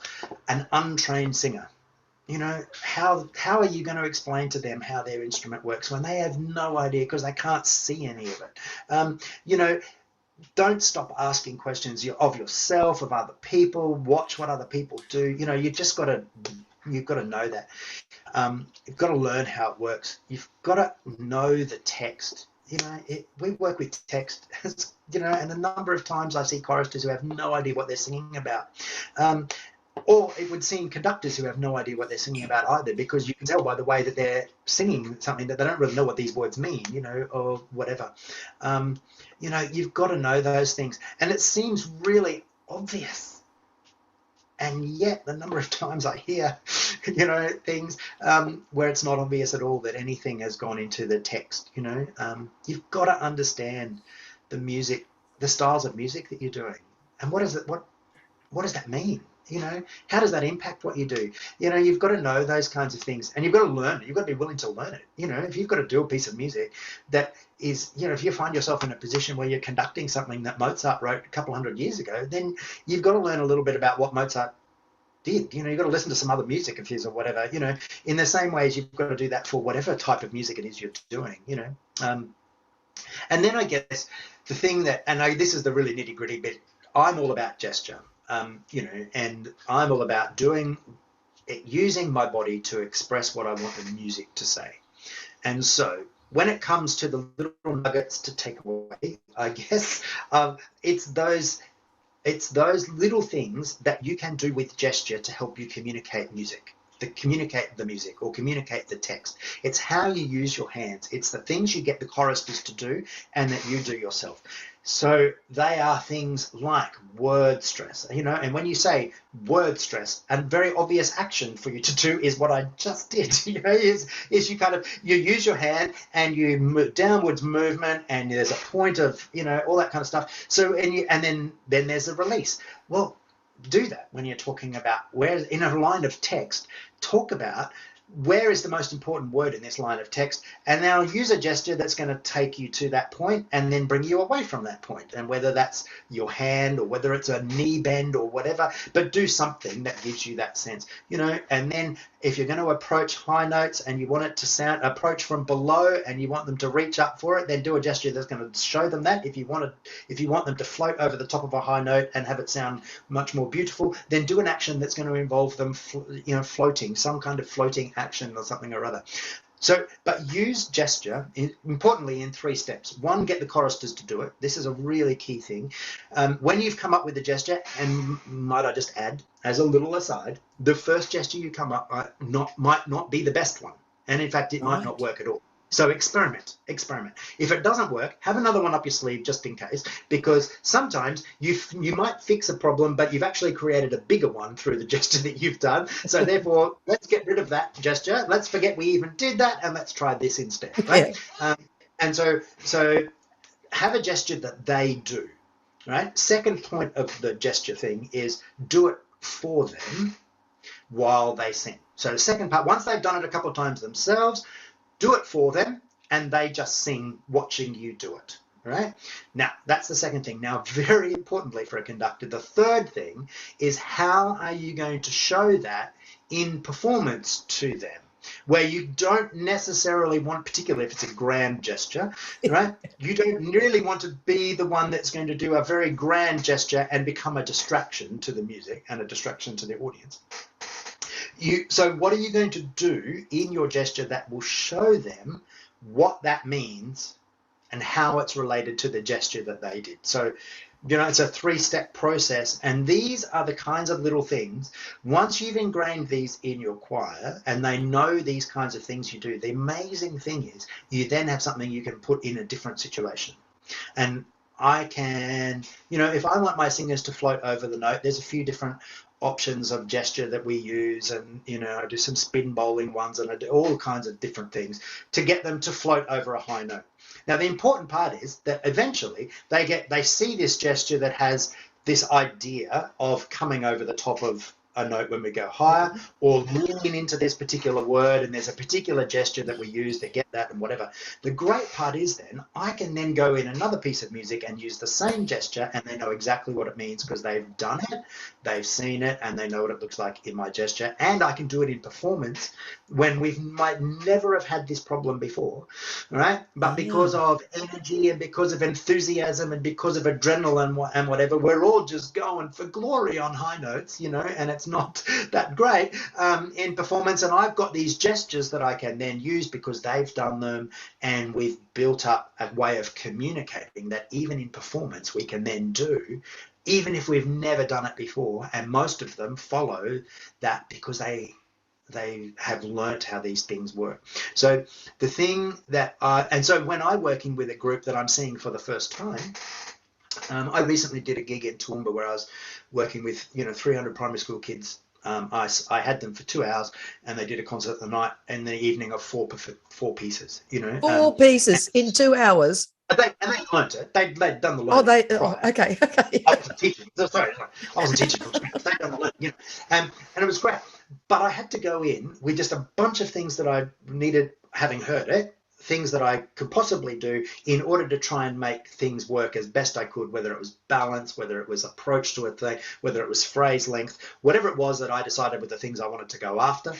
an untrained singer. You know, how are you going to explain to them how their instrument works when they have no idea, because they can't see any of it? You know, don't stop asking questions of yourself, of other people. Watch what other people do. You know, you've got to know that. You've got to learn how it works. You've got to know the text. You know, we work with text, you know, and a number of times I see choristers who have no idea what they're singing about. Or it would seem conductors who have no idea what they're singing about either, because you can tell by the way that they're singing something that they don't really know what these words mean, you know, or whatever. You know, you've got to know those things. And it seems really obvious. And yet the number of times I hear, you know, things where it's not obvious at all that anything has gone into the text, you know. You've got to understand the music, the styles of music that you're doing. And what does that mean? You know, how does that impact what you do? You know, you've got to know those kinds of things, and you've got to learn it. You've got to be willing to learn it. You know, if you've got to do a piece of music that is, you know, if you find yourself in a position where you're conducting something that Mozart wrote a couple hundred years ago, then you've got to learn a little bit about what Mozart did. You know, you've got to listen to some other music of his or whatever, you know, in the same way as you've got to do that for whatever type of music it is you're doing, you know. And then I guess the thing that, and this is the really nitty gritty bit, I'm all about gesture. You know, and I'm all about using my body to express what I want the music to say. And so when it comes to the little nuggets to take away, I guess it's those It's those little things that you can do with gesture to help you communicate music, to communicate the music or communicate the text. It's how you use your hands. It's the things you get the choristers to do and that you do yourself. So they are things like word stress, you know, and when you say word stress, a very obvious action for you to do is what I just did, you know, is you kind of, you use your hand and you move downwards movement and there's a point of, you know, all that kind of stuff. So, and then there's a release. Well, do that when you're talking about where in a line of text, talk about where is the most important word in this line of text, and now use a gesture that's going to take you to that point and then bring you away from that point. And whether that's your hand or whether it's a knee bend or whatever, but do something that gives you that sense, you know. And then if you're going to approach high notes and you want it to sound approach from below and you want them to reach up for it, then do a gesture that's going to show them that. If you want them to float over the top of a high note and have it sound much more beautiful, then do an action that's going to involve them, you know, floating, some kind of floating action or something or other. So, but use gesture, importantly, in 3 steps. 1, get the choristers to do it. This is a really key thing. When you've come up with the gesture, and might I just add, as a little aside, the first gesture you come up might not be the best one. And in fact, it might not work at all. So experiment. If it doesn't work, have another one up your sleeve just in case, because sometimes you might fix a problem, but you've actually created a bigger one through the gesture that you've done. So therefore, let's get rid of that gesture. Let's forget we even did that, and let's try this instead, right? Yeah. And so have a gesture that they do, right? Second point of the gesture thing is do it for them while they sing. So the second part, once they've done it a couple of times themselves, do it for them, and they just sing watching you do it, right? Now, that's the second thing. Now, very importantly for a conductor, the third thing is how are you going to show that in performance to them, where you don't necessarily want, particularly if it's a grand gesture, right? You don't really want to be the one that's going to do a very grand gesture and become a distraction to the music and a distraction to the audience. So what are you going to do in your gesture that will show them what that means and how it's related to the gesture that they did? So, you know, it's a 3-step process, and these are the kinds of little things. Once you've ingrained these in your choir and they know these kinds of things you do, the amazing thing is you then have something you can put in a different situation. And I can, you know, if I want my singers to float over the note, there's a few different options of gesture that we use, and you know, I do some spin bowling ones and I do all kinds of different things to get them to float over a high note. Now the important part is that eventually they see this gesture that has this idea of coming over the top of a note when we go higher, or lean into this particular word, and there's a particular gesture that we use to get that and whatever. The great part is then I can then go in another piece of music and use the same gesture, and they know exactly what it means because they've done it, they've seen it, and they know what it looks like in my gesture. And I can do it in performance when we might never have had this problem before, right? But because of energy and because of enthusiasm and because of adrenaline and whatever, we're all just going for glory on high notes, you know, and it's not that great in performance. And I've got these gestures that I can then use because they've done them, and we've built up a way of communicating that even in performance we can then do, even if we've never done it before. And most of them follow that because they have learnt how these things work. So the thing that and so when I'm working with a group that I'm seeing for the first time, I recently did a gig in Toowoomba where I was working with 300 primary school kids. I had them for 2 hours, and they did a concert the night and the evening of four pieces. 4 pieces in 2 hours. And they learnt it. They'd done the learning. Okay. I wasn't teaching. Sorry, I wasn't teaching. They'd done the learning, and it was great. But I had to go in with just a bunch of things that I needed, having heard it, things that I could possibly do in order to try and make things work as best I could, whether it was balance, whether it was approach to a thing, whether it was phrase length, whatever it was that I decided were the things I wanted to go after.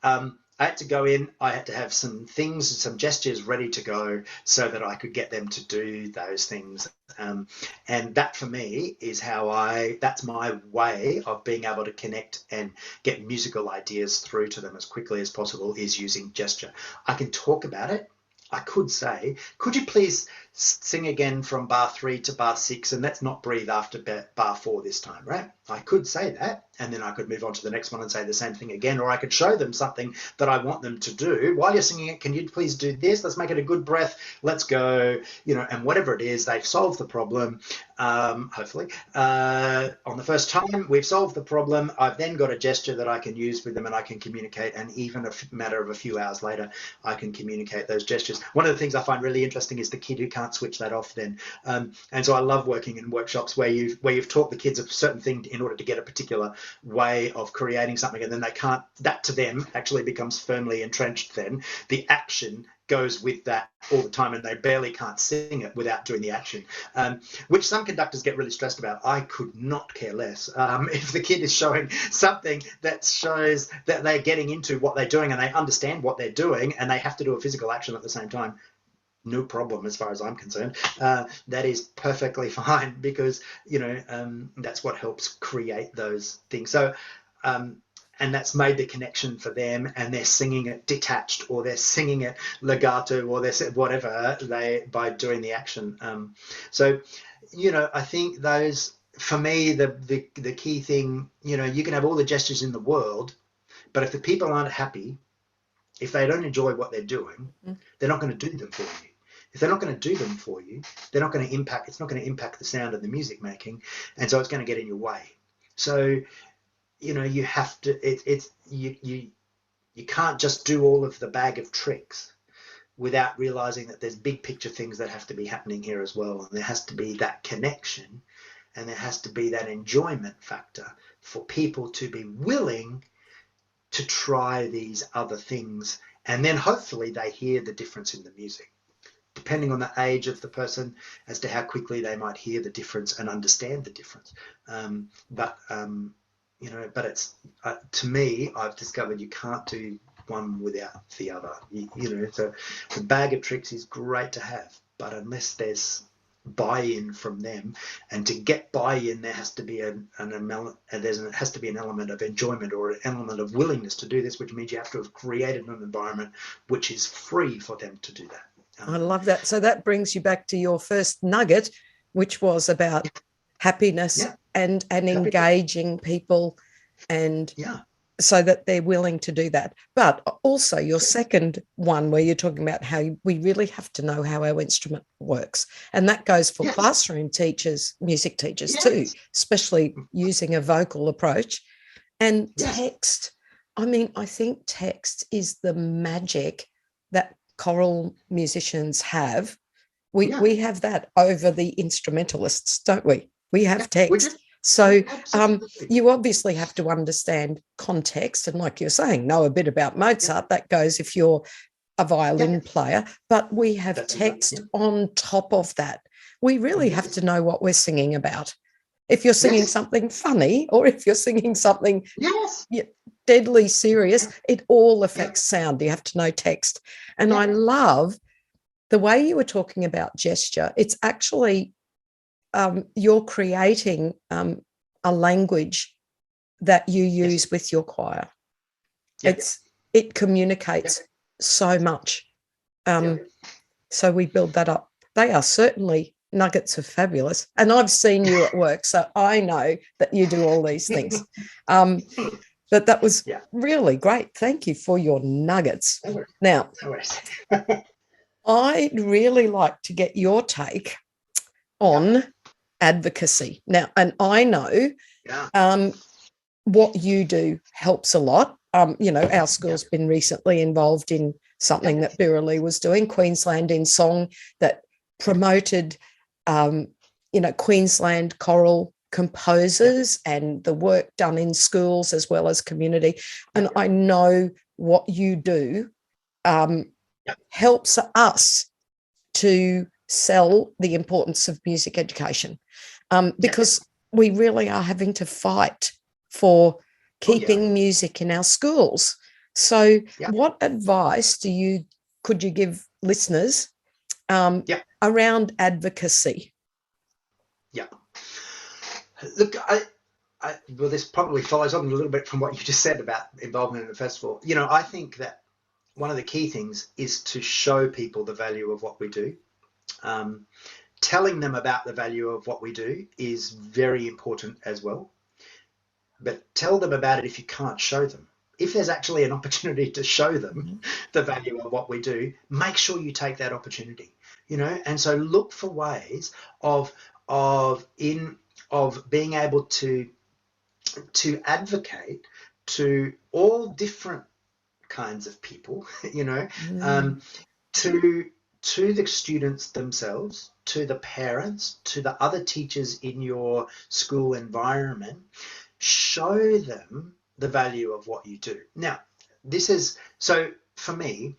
I had to go in, I had to have some things, some gestures ready to go so that I could get them to do those things. And that for me is that's my way of being able to connect and get musical ideas through to them as quickly as possible, is using gesture. I can talk about it. I could say, could you please sing again from bar 3 to bar 6, and let's not breathe after bar 4 this time, right? I could say that, and then I could move on to the next one and say the same thing again, or I could show them something that I want them to do. While you're singing it, can you please do this? Let's make it a good breath. Let's go, and whatever it is, they've solved the problem, hopefully. On the first time, we've solved the problem. I've then got a gesture that I can use with them, and I can communicate, and even a matter of a few hours later, I can communicate those gestures. One of the things I find really interesting is the kid who can't switch that off then. And so I love working in workshops where you've taught the kids a certain thing in order to get a particular way of creating something, and then they can't, that to them actually becomes firmly entrenched then. The action goes with that all the time, and they barely can't sing it without doing the action, which some conductors get really stressed about. I could not care less. If the kid is showing something that shows that they're getting into what they're doing and they understand what they're doing and they have to do a physical action at the same time, no problem as far as I'm concerned. That is perfectly fine, because that's what helps create those things. So and that's made the connection for them, and they're singing it detached, or they're singing it legato, or they're whatever by doing the action. So I think those, for me, the key thing, you can have all the gestures in the world, but if the people aren't happy, if they don't enjoy what they're doing, they're not going to do them for you. If they're not going to do them for you, they're not going to impact. It's not going to impact the sound of the music making, and so it's going to get in your way. So you have to. You can't just do all of the bag of tricks without realizing that there's big picture things that have to be happening here as well, and there has to be that connection, and there has to be that enjoyment factor for people to be willing to try these other things, and then hopefully they hear the difference in the music, depending on the age of the person as to how quickly they might hear the difference and understand the difference. But it's to me, I've discovered you can't do one without the other. So the bag of tricks is great to have, but unless there's buy-in from them, and to get buy-in, there has to be an element of enjoyment, or an element of willingness to do this, which means you have to have created an environment which is free for them to do that. I love that. So that brings you back to your first nugget, which was about happiness and engaging people, and so that they're willing to do that. But also your second one, where you're talking about how we really have to know how our instrument works. And that goes for classroom teachers, music teachers too, especially using a vocal approach. And text, I think text is the magic that choral musicians have. We have that over the instrumentalists, don't we? We have text. So you obviously have to understand context, and like you're saying, know a bit about Mozart. That goes if you're a violin player, but we have text on top of that. We really have to know what we're singing about. If you're singing something funny, or if you're singing something deadly serious, it all affects sound. You have to know text. And I love the way you were talking about gesture. It's actually you're creating a language that you use with your choir. It communicates so much. So we build that up. They are certainly nuggets of fabulous. And I've seen you at work, so I know that you do all these things. But that was really great. Thank you for your nuggets. Now, I'd really like to get your take on advocacy. Now, and I know what you do helps a lot. Our school's been recently involved in something that Birralee was doing, Queensland in Song, that promoted, Queensland choral composers and the work done in schools as well as community. And I know what you do helps us to sell the importance of music education, because we really are having to fight for keeping music in our schools. So what advice could you give listeners around advocacy? Look, well, this probably follows on a little bit from what you just said about involvement in the festival. I think that one of the key things is to show people the value of what we do. Telling them about the value of what we do is very important as well. But tell them about it if you can't show them. If there's actually an opportunity to show them the value of what we do, make sure you take that opportunity, and so look for ways of being able to advocate to all different kinds of people, to the students themselves, to the parents, to the other teachers in your school environment. Show them the value of what you do. Now, so for me,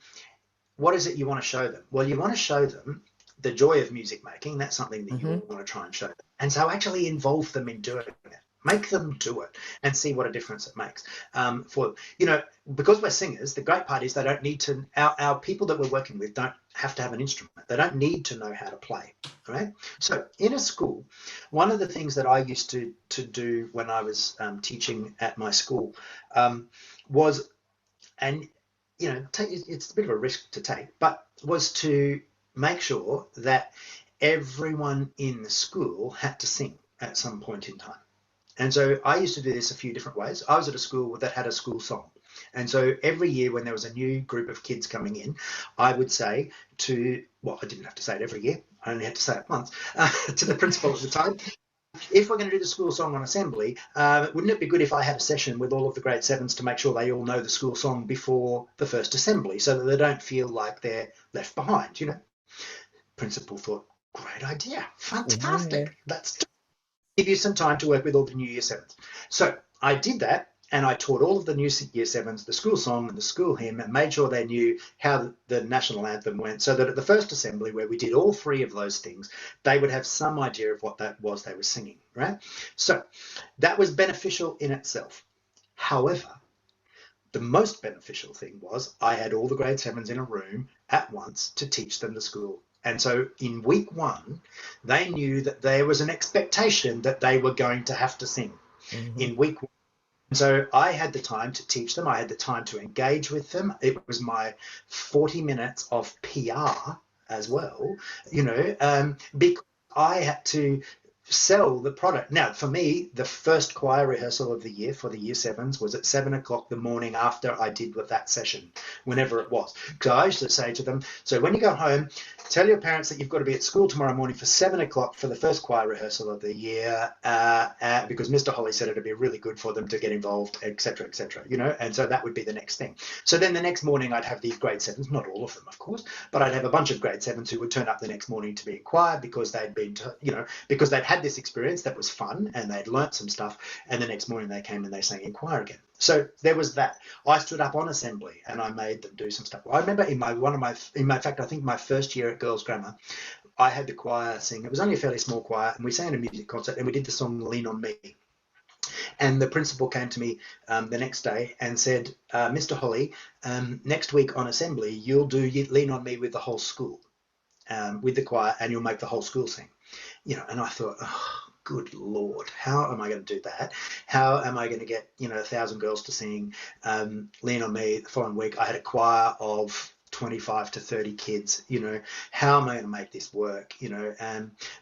what is it you want to show them? Well, you want to show them the joy of music making. That's something that you want to try and show them. And so actually involve them in doing it. Make them do it and see what a difference it makes. Because we're singers, the great part is they don't need to, our people that we're working with don't have to have an instrument. They don't need to know how to play, right? So in a school, one of the things that I used to do when I was teaching at my school was, and it's a bit of a risk to take, but was to make sure that everyone in the school had to sing at some point in time. And so I used to do this a few different ways. I was at a school that had a school song. And so every year when there was a new group of kids coming in, I would say I didn't have to say it every year. I only had to say it once to the principal at the time. If we're going to do the school song on assembly, wouldn't it be good if I had a session with all of the grade 7s to make sure they all know the school song before the first assembly so that they don't feel like they're left behind, Principal thought, great idea. Fantastic. Yeah. Let's give you some time to work with all the new year 7s. So I did that, and I taught all of the new year 7s the school song and the school hymn and made sure they knew how the national anthem went, so that at the first assembly, where we did all three of those things, they would have some idea of what that was they were singing, right? So that was beneficial in itself. However, the most beneficial thing was I had all the grade 7s in a room at once to teach them the school. And so in week 1, they knew that there was an expectation that they were going to have to sing in week 1. And so I had the time to teach them. I had the time to engage with them. It was my 40 minutes of PR as well, because I had to sell the product. Now, for me, the first choir rehearsal of the year for the year 7s was at 7 o'clock the morning after I did with that session, whenever it was. Because I used to say to them, so when you go home, tell your parents that you've got to be at school tomorrow morning for 7 o'clock for the first choir rehearsal of the year, because Mr. Holley said it'd be really good for them to get involved, etc., and so that would be the next thing. So then the next morning I'd have these grade 7s, not all of them, of course, but I'd have a bunch of grade 7s who would turn up the next morning to be in choir because they'd been, because they'd had this experience that was fun and they'd learnt some stuff, and the next morning they came and they sang in choir again. So there was that. I stood up on assembly and I made them do some stuff. I remember in fact, I think my first year at Girls Grammar, I had the choir sing. It was only a fairly small choir, and we sang in a music concert, and we did the song Lean on Me. And the principal came to me the next day and said, Mr. Holley, next week on assembly, you'll do Lean on Me with the whole school, with the choir, and you'll make the whole school sing. And I thought, oh, good Lord, how am I going to do that? How am I going to get, 1,000 girls to sing Lean on Me the following week? I had a choir of 25 to 30 kids, how am I going to make this work?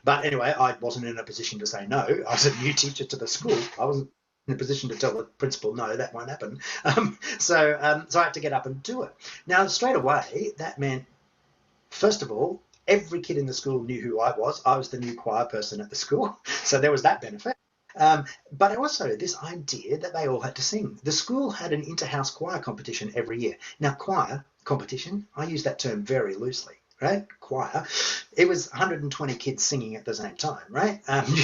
But anyway, I wasn't in a position to say no. I was a new teacher to the school. I wasn't in a position to tell the principal, no, that won't happen. So I had to get up and do it. Now, straight away, that meant, first of all, every kid in the school knew who I was. I was the new choir person at the school. So there was that benefit. But also this idea that they all had to sing. The school had an inter-house choir competition every year. Now, choir competition, I use that term very loosely, right? Choir, it was 120 kids singing at the same time, right?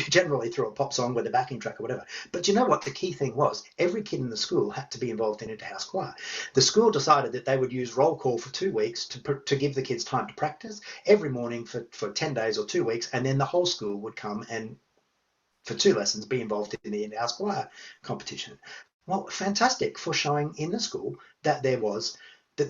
Generally through a pop song with a backing track or whatever. But you know what? The key thing was every kid in the school had to be involved in inter-house choir. The school decided that they would use roll call for 2 weeks to give the kids time to practice every morning for 10 days or 2 weeks, and then the whole school would come and for 2 lessons be involved in the in-house choir competition. Well, fantastic for showing in the school that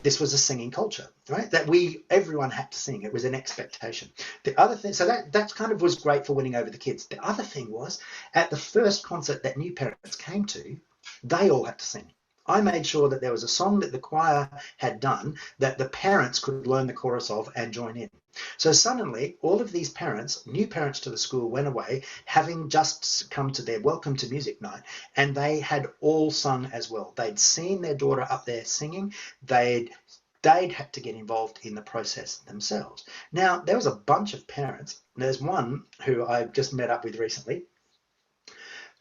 this was a singing culture, right? That everyone had to sing. It was an expectation. The other thing, so that kind of was great for winning over the kids. The other thing was, at the first concert that new parents came to, they all had to sing. I made sure that there was a song that the choir had done that the parents could learn the chorus of and join in. So suddenly, all of these parents, new parents to the school, went away, having just come to their welcome to music night, and they had all sung as well. They'd seen their daughter up there singing. They'd had to get involved in the process themselves. Now, there was a bunch of parents. There's one who I just met up with recently,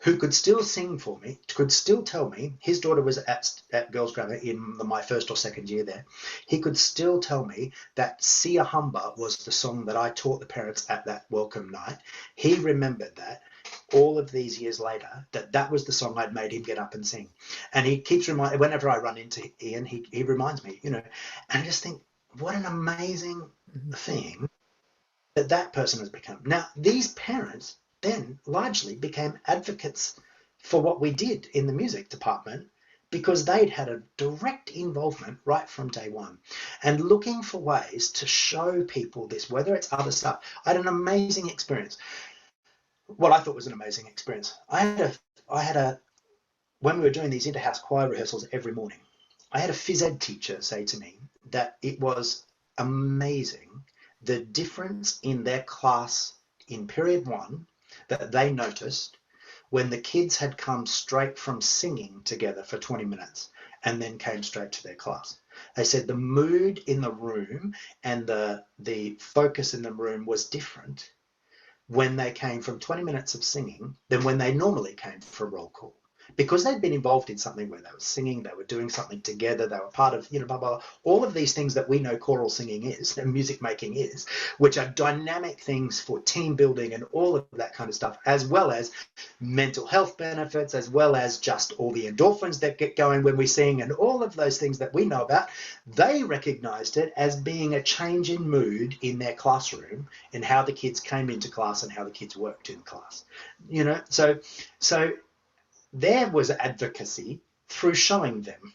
who could still sing for me, could still tell me, his daughter was at girls' grammar in my first or second year there. He could still tell me that Sia Humber was the song that I taught the parents at that welcome night. He remembered that all of these years later, that was the song I'd made him get up and sing. And he keeps reminding, whenever I run into Ian, he reminds me, and I just think, what an amazing thing that person has become. Now, these parents then largely became advocates for what we did in the music department because they'd had a direct involvement right from day one and looking for ways to show people this, whether it's other stuff. I had an amazing experience. What I thought was an amazing experience. I had a when we were doing these inter-house choir rehearsals every morning, I had a phys ed teacher say to me that it was amazing the difference in their class in period one that they noticed when the kids had come straight from singing together for 20 minutes and then came straight to their class. They said the mood in the room and the focus in the room was different when they came from 20 minutes of singing than when they normally came for roll call. Because they'd been involved in something where they were singing, they were doing something together, they were part of, blah, blah, all of these things that we know choral singing is and music making is, which are dynamic things for team building and all of that kind of stuff, as well as mental health benefits, as well as just all the endorphins that get going when we sing and all of those things that we know about. They recognized it as being a change in mood in their classroom and how the kids came into class and how the kids worked in class. So there was advocacy through showing them,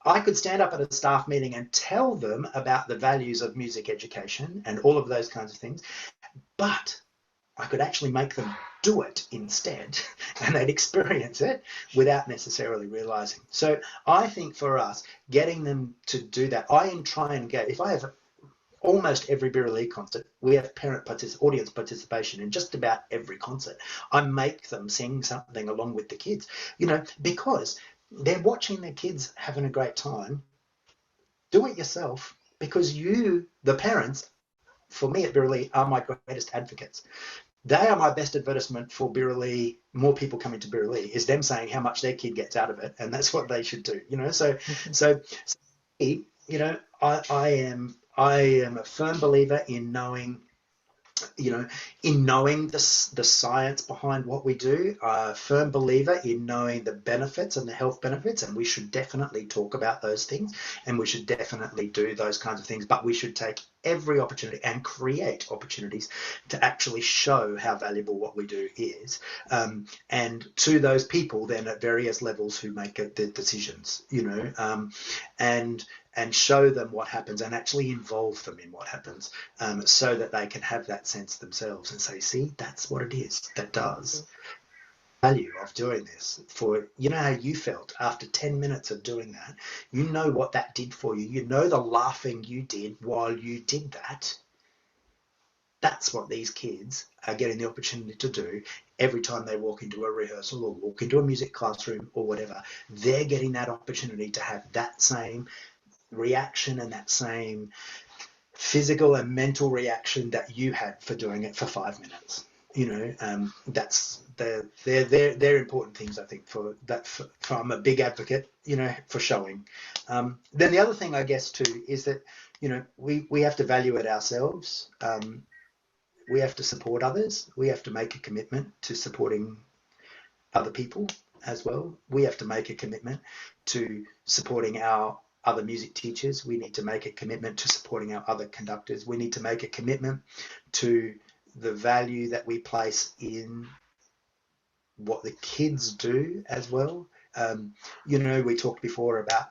I could stand up at a staff meeting and tell them about the values of music education and all of those kinds of things, but I could actually make them do it instead and they'd experience it without necessarily realizing. So I think for us, getting them to do that, I try and get, if I have almost every Birralee concert, we have audience participation in just about every concert. I make them sing something along with the kids, because they're watching their kids having a great time. Do it yourself because you, the parents, for me at Birralee, are my greatest advocates. They are my best advertisement for Birralee. More people coming to Birralee is them saying how much their kid gets out of it, and that's what they should do. I am a firm believer in knowing the science behind what we do. A firm believer in knowing the benefits and the health benefits, and we should definitely talk about those things and we should definitely do those kinds of things, but we should take every opportunity and create opportunities to actually show how valuable what we do is, and to those people then at various levels who make the decisions, and show them what happens and actually involve them in what happens, so that they can have that sense themselves and say, see, that's what it is that does value of doing this. For how you felt after 10 minutes of doing that, what that did for you, the laughing you did while you did that. That's what these kids are getting the opportunity to do every time they walk into a rehearsal or walk into a music classroom or whatever. They're getting that opportunity to have that same reaction and that same physical and mental reaction that you had for doing it for 5 minutes. That's they're important things, I think, for that. I'm a big advocate, for showing. Then the other thing, I guess, too, is that we have to value it ourselves. We have to support others. We have to make a commitment to supporting other people as well. We have to make a commitment to supporting our other music teachers. We need to make a commitment to supporting our other conductors. We need to make a commitment to the value that we place in what the kids do as well. We talked before about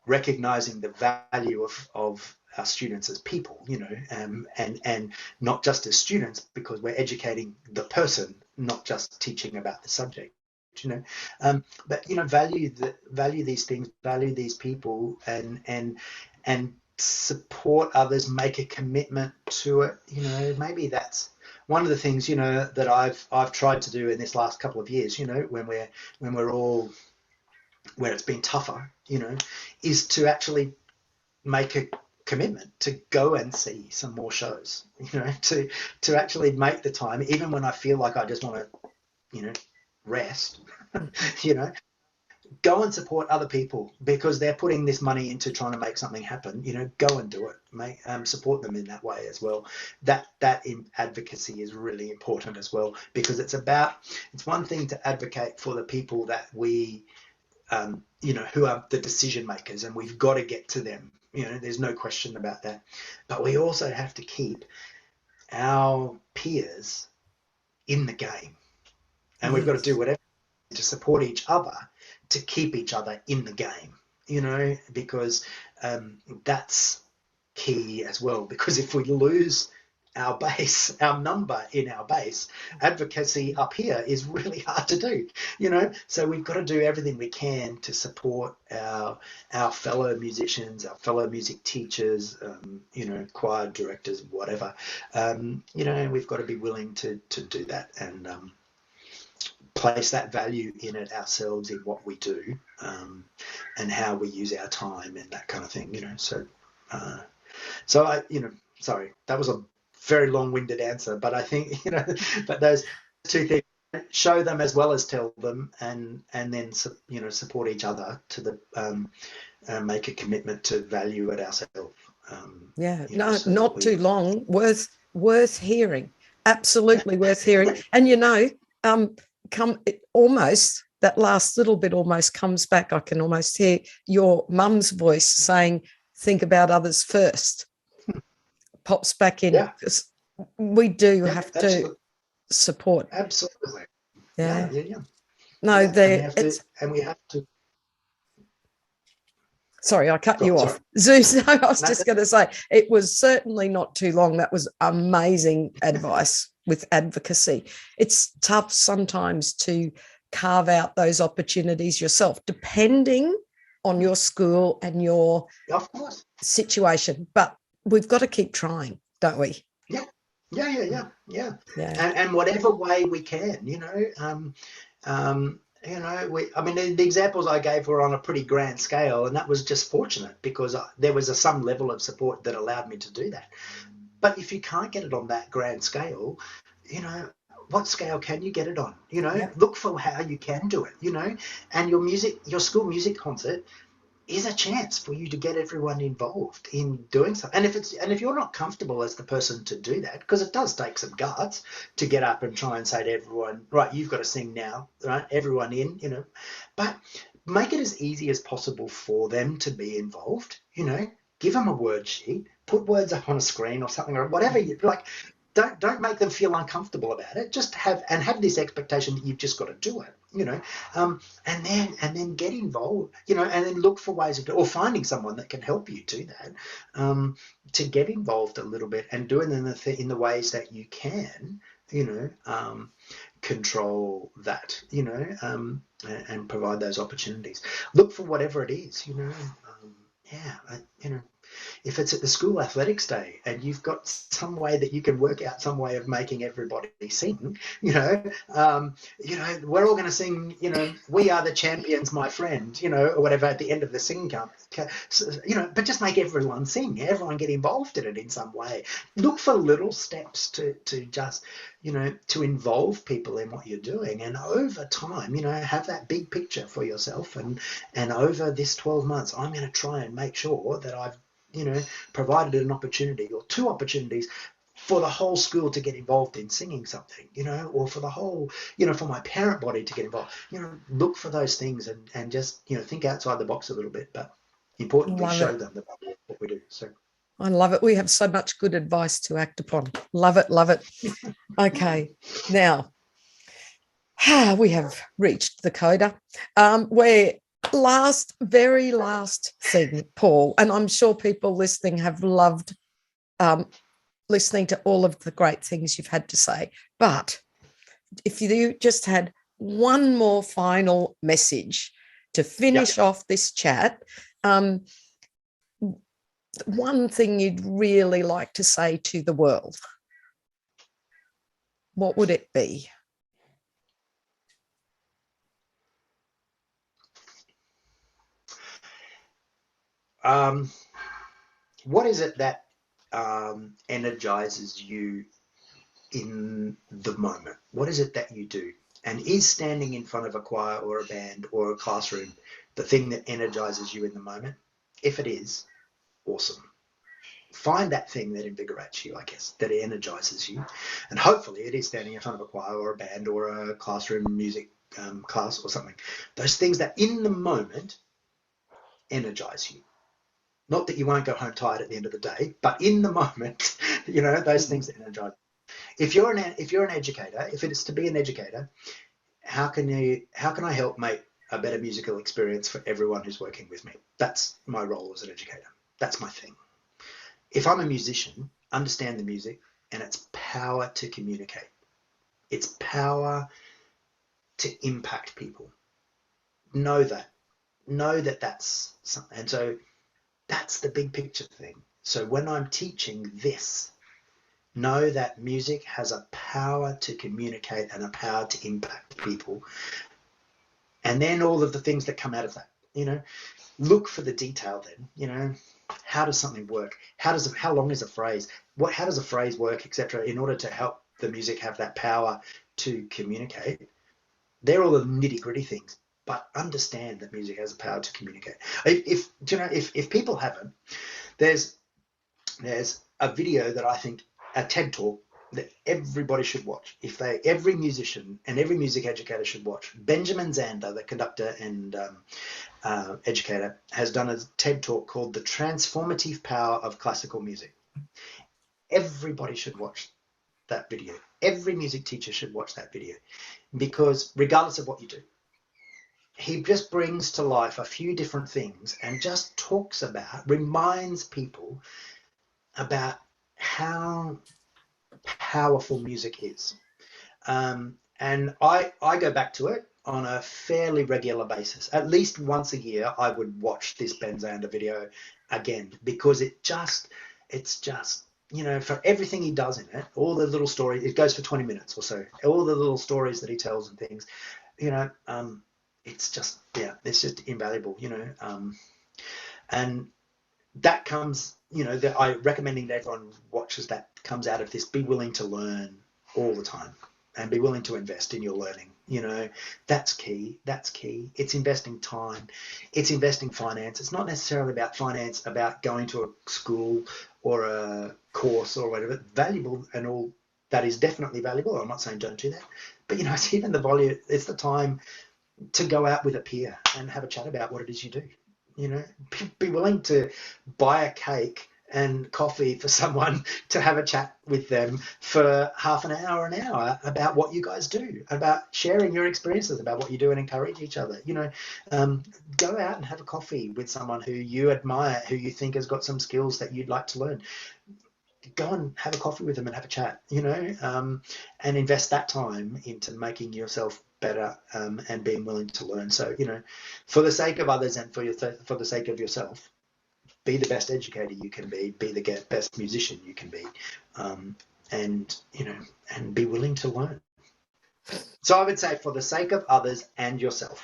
recognizing the value of our students as people, and not just as students, because we're educating the person, not just teaching about the subject. you know. But you know, value these things, value these people, and support others, make a commitment to it. You know, maybe that's one of the things, you know, that I've tried to do in this last couple of years, you know, when we're all, where it's been tougher, you know, is to actually make a commitment to go and see some more shows, you know, to actually make the time, even when I feel like I just want to, you know, rest, you know, go and support other people because they're putting this money into trying to make something happen. You know, go and do it. Support them in that way as well. That in advocacy is really important as well, because it's one thing to advocate for the people that we, you know, who are the decision makers, and we've got to get to them. You know, there's no question about that. But we also have to keep our peers in the game, and we've got to do whatever to support each other, to keep each other in the game, you know, because that's key as well. Because if we lose our base, our number in our base, advocacy up here is really hard to do, you know. So we've got to do everything we can to support our fellow musicians, our fellow music teachers, you know, choir directors, whatever. You know, we've got to be willing to do that, and place that value in it ourselves, in what we do, and how we use our time and that kind of thing, you know. So I, you know, sorry, that was a very long-winded answer, but I think, you know, but those two things, show them as well as tell them, and then, you know, support each other to the make a commitment to value it ourselves. Yeah, you know, no, so not too long, worth hearing, absolutely worth hearing. And you know, almost that last little bit almost comes back. I can almost hear your mum's voice saying, think about others first. Pops back in, because we do have to support. Absolutely. Yeah. No, and we have to. Sorry, I cut you off. Zeus, I was just going to say, it was certainly not too long. That was amazing advice with advocacy. It's tough sometimes to carve out those opportunities yourself, depending on your school and your situation. But we've got to keep trying, don't we? Yeah. And whatever way we can, you know, you know, I mean, the examples I gave were on a pretty grand scale, and that was just fortunate because there was some level of support that allowed me to do that. But if you can't get it on that grand scale, you know, what scale can you get it on? You know, look for how you can do it, you know, and your school music concert is a chance for you to get everyone involved in doing something. And if you're not comfortable as the person to do that, because it does take some guts to get up and try and say to everyone, right, you've got to sing now, right? Everyone in, you know, but make it as easy as possible for them to be involved, you know, give them a word sheet, put words up on a screen or something, or whatever you like. Don't make them feel uncomfortable about it. Just have this expectation that you've just got to do it, you know, and then get involved, you know, and then look for ways of or finding someone that can help you do that, to get involved a little bit and do it in the ways that you can, you know, control that, you know, and provide those opportunities. Look for whatever it is, you know, you know. If it's at the school athletics day and you've got some way that you can work out some way of making everybody sing, you know, we're all going to sing, you know, we are the champions, my friend, you know, or whatever at the end of the singing camp, you know, but just make everyone sing, everyone get involved in it in some way. Look for little steps to just, you know, to involve people in what you're doing. And over time, you know, have that big picture for yourself. And over this 12 months, I'm going to try and make sure that I've, you know, provided an opportunity or two opportunities for the whole school to get involved in singing something, you know, or for the whole, you know, for my parent body to get involved. You know, look for those things and just, you know, think outside the box a little bit, but importantly, show them the value of what we do. So I love it. We have so much good advice to act upon. Love it, love it. Okay, now we have reached the coda. Where very last thing, Paul, and I'm sure people listening have loved listening to all of the great things you've had to say. But if you just had one more final message to finish off this chat. One thing you'd really like to say to the world, what would it be? What is it that energizes you in the moment? What is it that you do? And is standing in front of a choir or a band or a classroom the thing that energizes you in the moment? If it is, awesome. Find that thing that invigorates you, I guess, that energizes you. And hopefully it is standing in front of a choir or a band or a classroom music class or something. Those things that in the moment energize you. Not that you won't go home tired at the end of the day, but in the moment, you know, those things that energize. If you're an educator, if it is to be an educator, how can I help make a better musical experience for everyone who's working with me? That's my role as an educator. That's my thing. If I'm a musician, understand the music and its power to communicate. Its power to impact people. Know that that's something. And so that's the big picture thing. So when I'm teaching this, know that music has a power to communicate and a power to impact people. And then all of the things that come out of that, you know, look for the detail then, you know, how does something work? How long is a phrase? How does a phrase work, etc., in order to help the music have that power to communicate? They're all the nitty-gritty things, but understand that music has a power to communicate. If people haven't, there's a video that I think, a TED Talk, that everybody should watch. Every musician and every music educator should watch. Benjamin Zander, the conductor and educator, has done a TED Talk called The Transformative Power of Classical Music. Everybody should watch that video. Every music teacher should watch that video, because regardless of what you do, he just brings to life a few different things and just reminds people about how powerful music is. And I go back to it on a fairly regular basis. At least once a year, I would watch this Ben Zander video again, because it's just, you know, for everything he does in it, all the little stories, it goes for 20 minutes or so, all the little stories that he tells and things, you know, it's just invaluable, you know, and that comes, you know, that I recommending that everyone watches that comes out of this. Be willing to learn all the time and be willing to invest in your learning. You know, that's key. It's investing time. It's investing finance. It's not necessarily about finance, about going to a school or a course or whatever. Valuable and all that is definitely valuable. I'm not saying don't do that, but, you know, it's even the volume. It's the time to go out with a peer and have a chat about what it is you do. You know, be willing to buy a cake and coffee for someone to have a chat with them for half an hour about what you guys do, about sharing your experiences about what you do, and encourage each other. You know, go out and have a coffee with someone who you admire, who you think has got some skills that you'd like to learn. Go and have a coffee with them and have a chat, you know, and invest that time into making yourself better, and being willing to learn. So, you know, for the sake of others and for the sake of yourself, be the best educator you can be the best musician you can be, and, you know, and be willing to learn. So I would say, for the sake of others and yourself,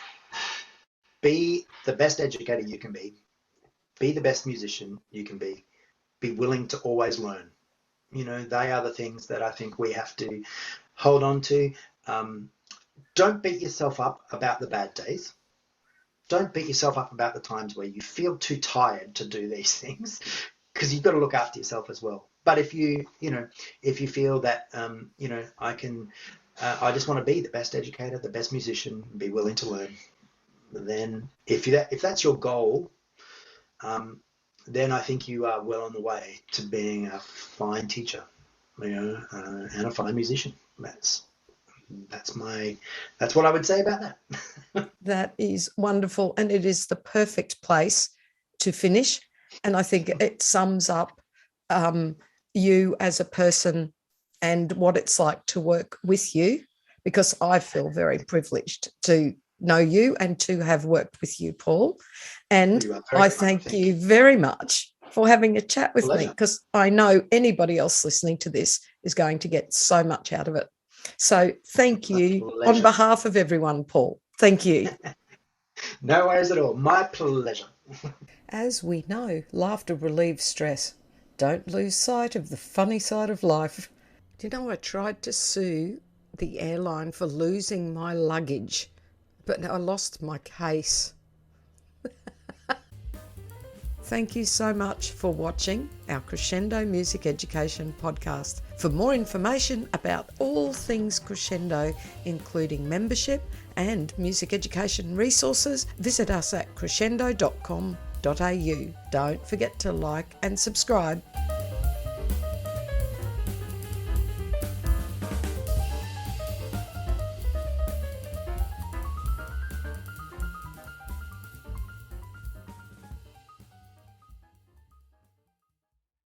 be the best educator you can be the best musician you can be willing to always learn. You know, they are the things that I think we have to hold on to. Don't beat yourself up about the bad days. Don't beat yourself up about the times where you feel too tired to do these things, because you've got to look after yourself as well. But if you feel that, you know, I just want to be the best educator, the best musician, be willing to learn, then if that's your goal, then I think you are well on the way to being a fine teacher, you know, and a fine musician. That's what I would say about that. That is wonderful, and it is the perfect place to finish. And I think it sums up you as a person and what it's like to work with you. because I feel very privileged to know you and to have worked with you, Paul. And I thank you very much for having a chat with me, because I know anybody else listening to this is going to get so much out of it. So thank you on behalf of everyone, Paul. Thank you. No worries at all. My pleasure. As we know, laughter relieves stress. Don't lose sight of the funny side of life. Do you know, I tried to sue the airline for losing my luggage, but I lost my case. Thank you so much for watching our Crescendo Music Education podcast. For more information about all things Crescendo, including membership and music education resources, visit us at crescendo.com.au. Don't forget to like and subscribe.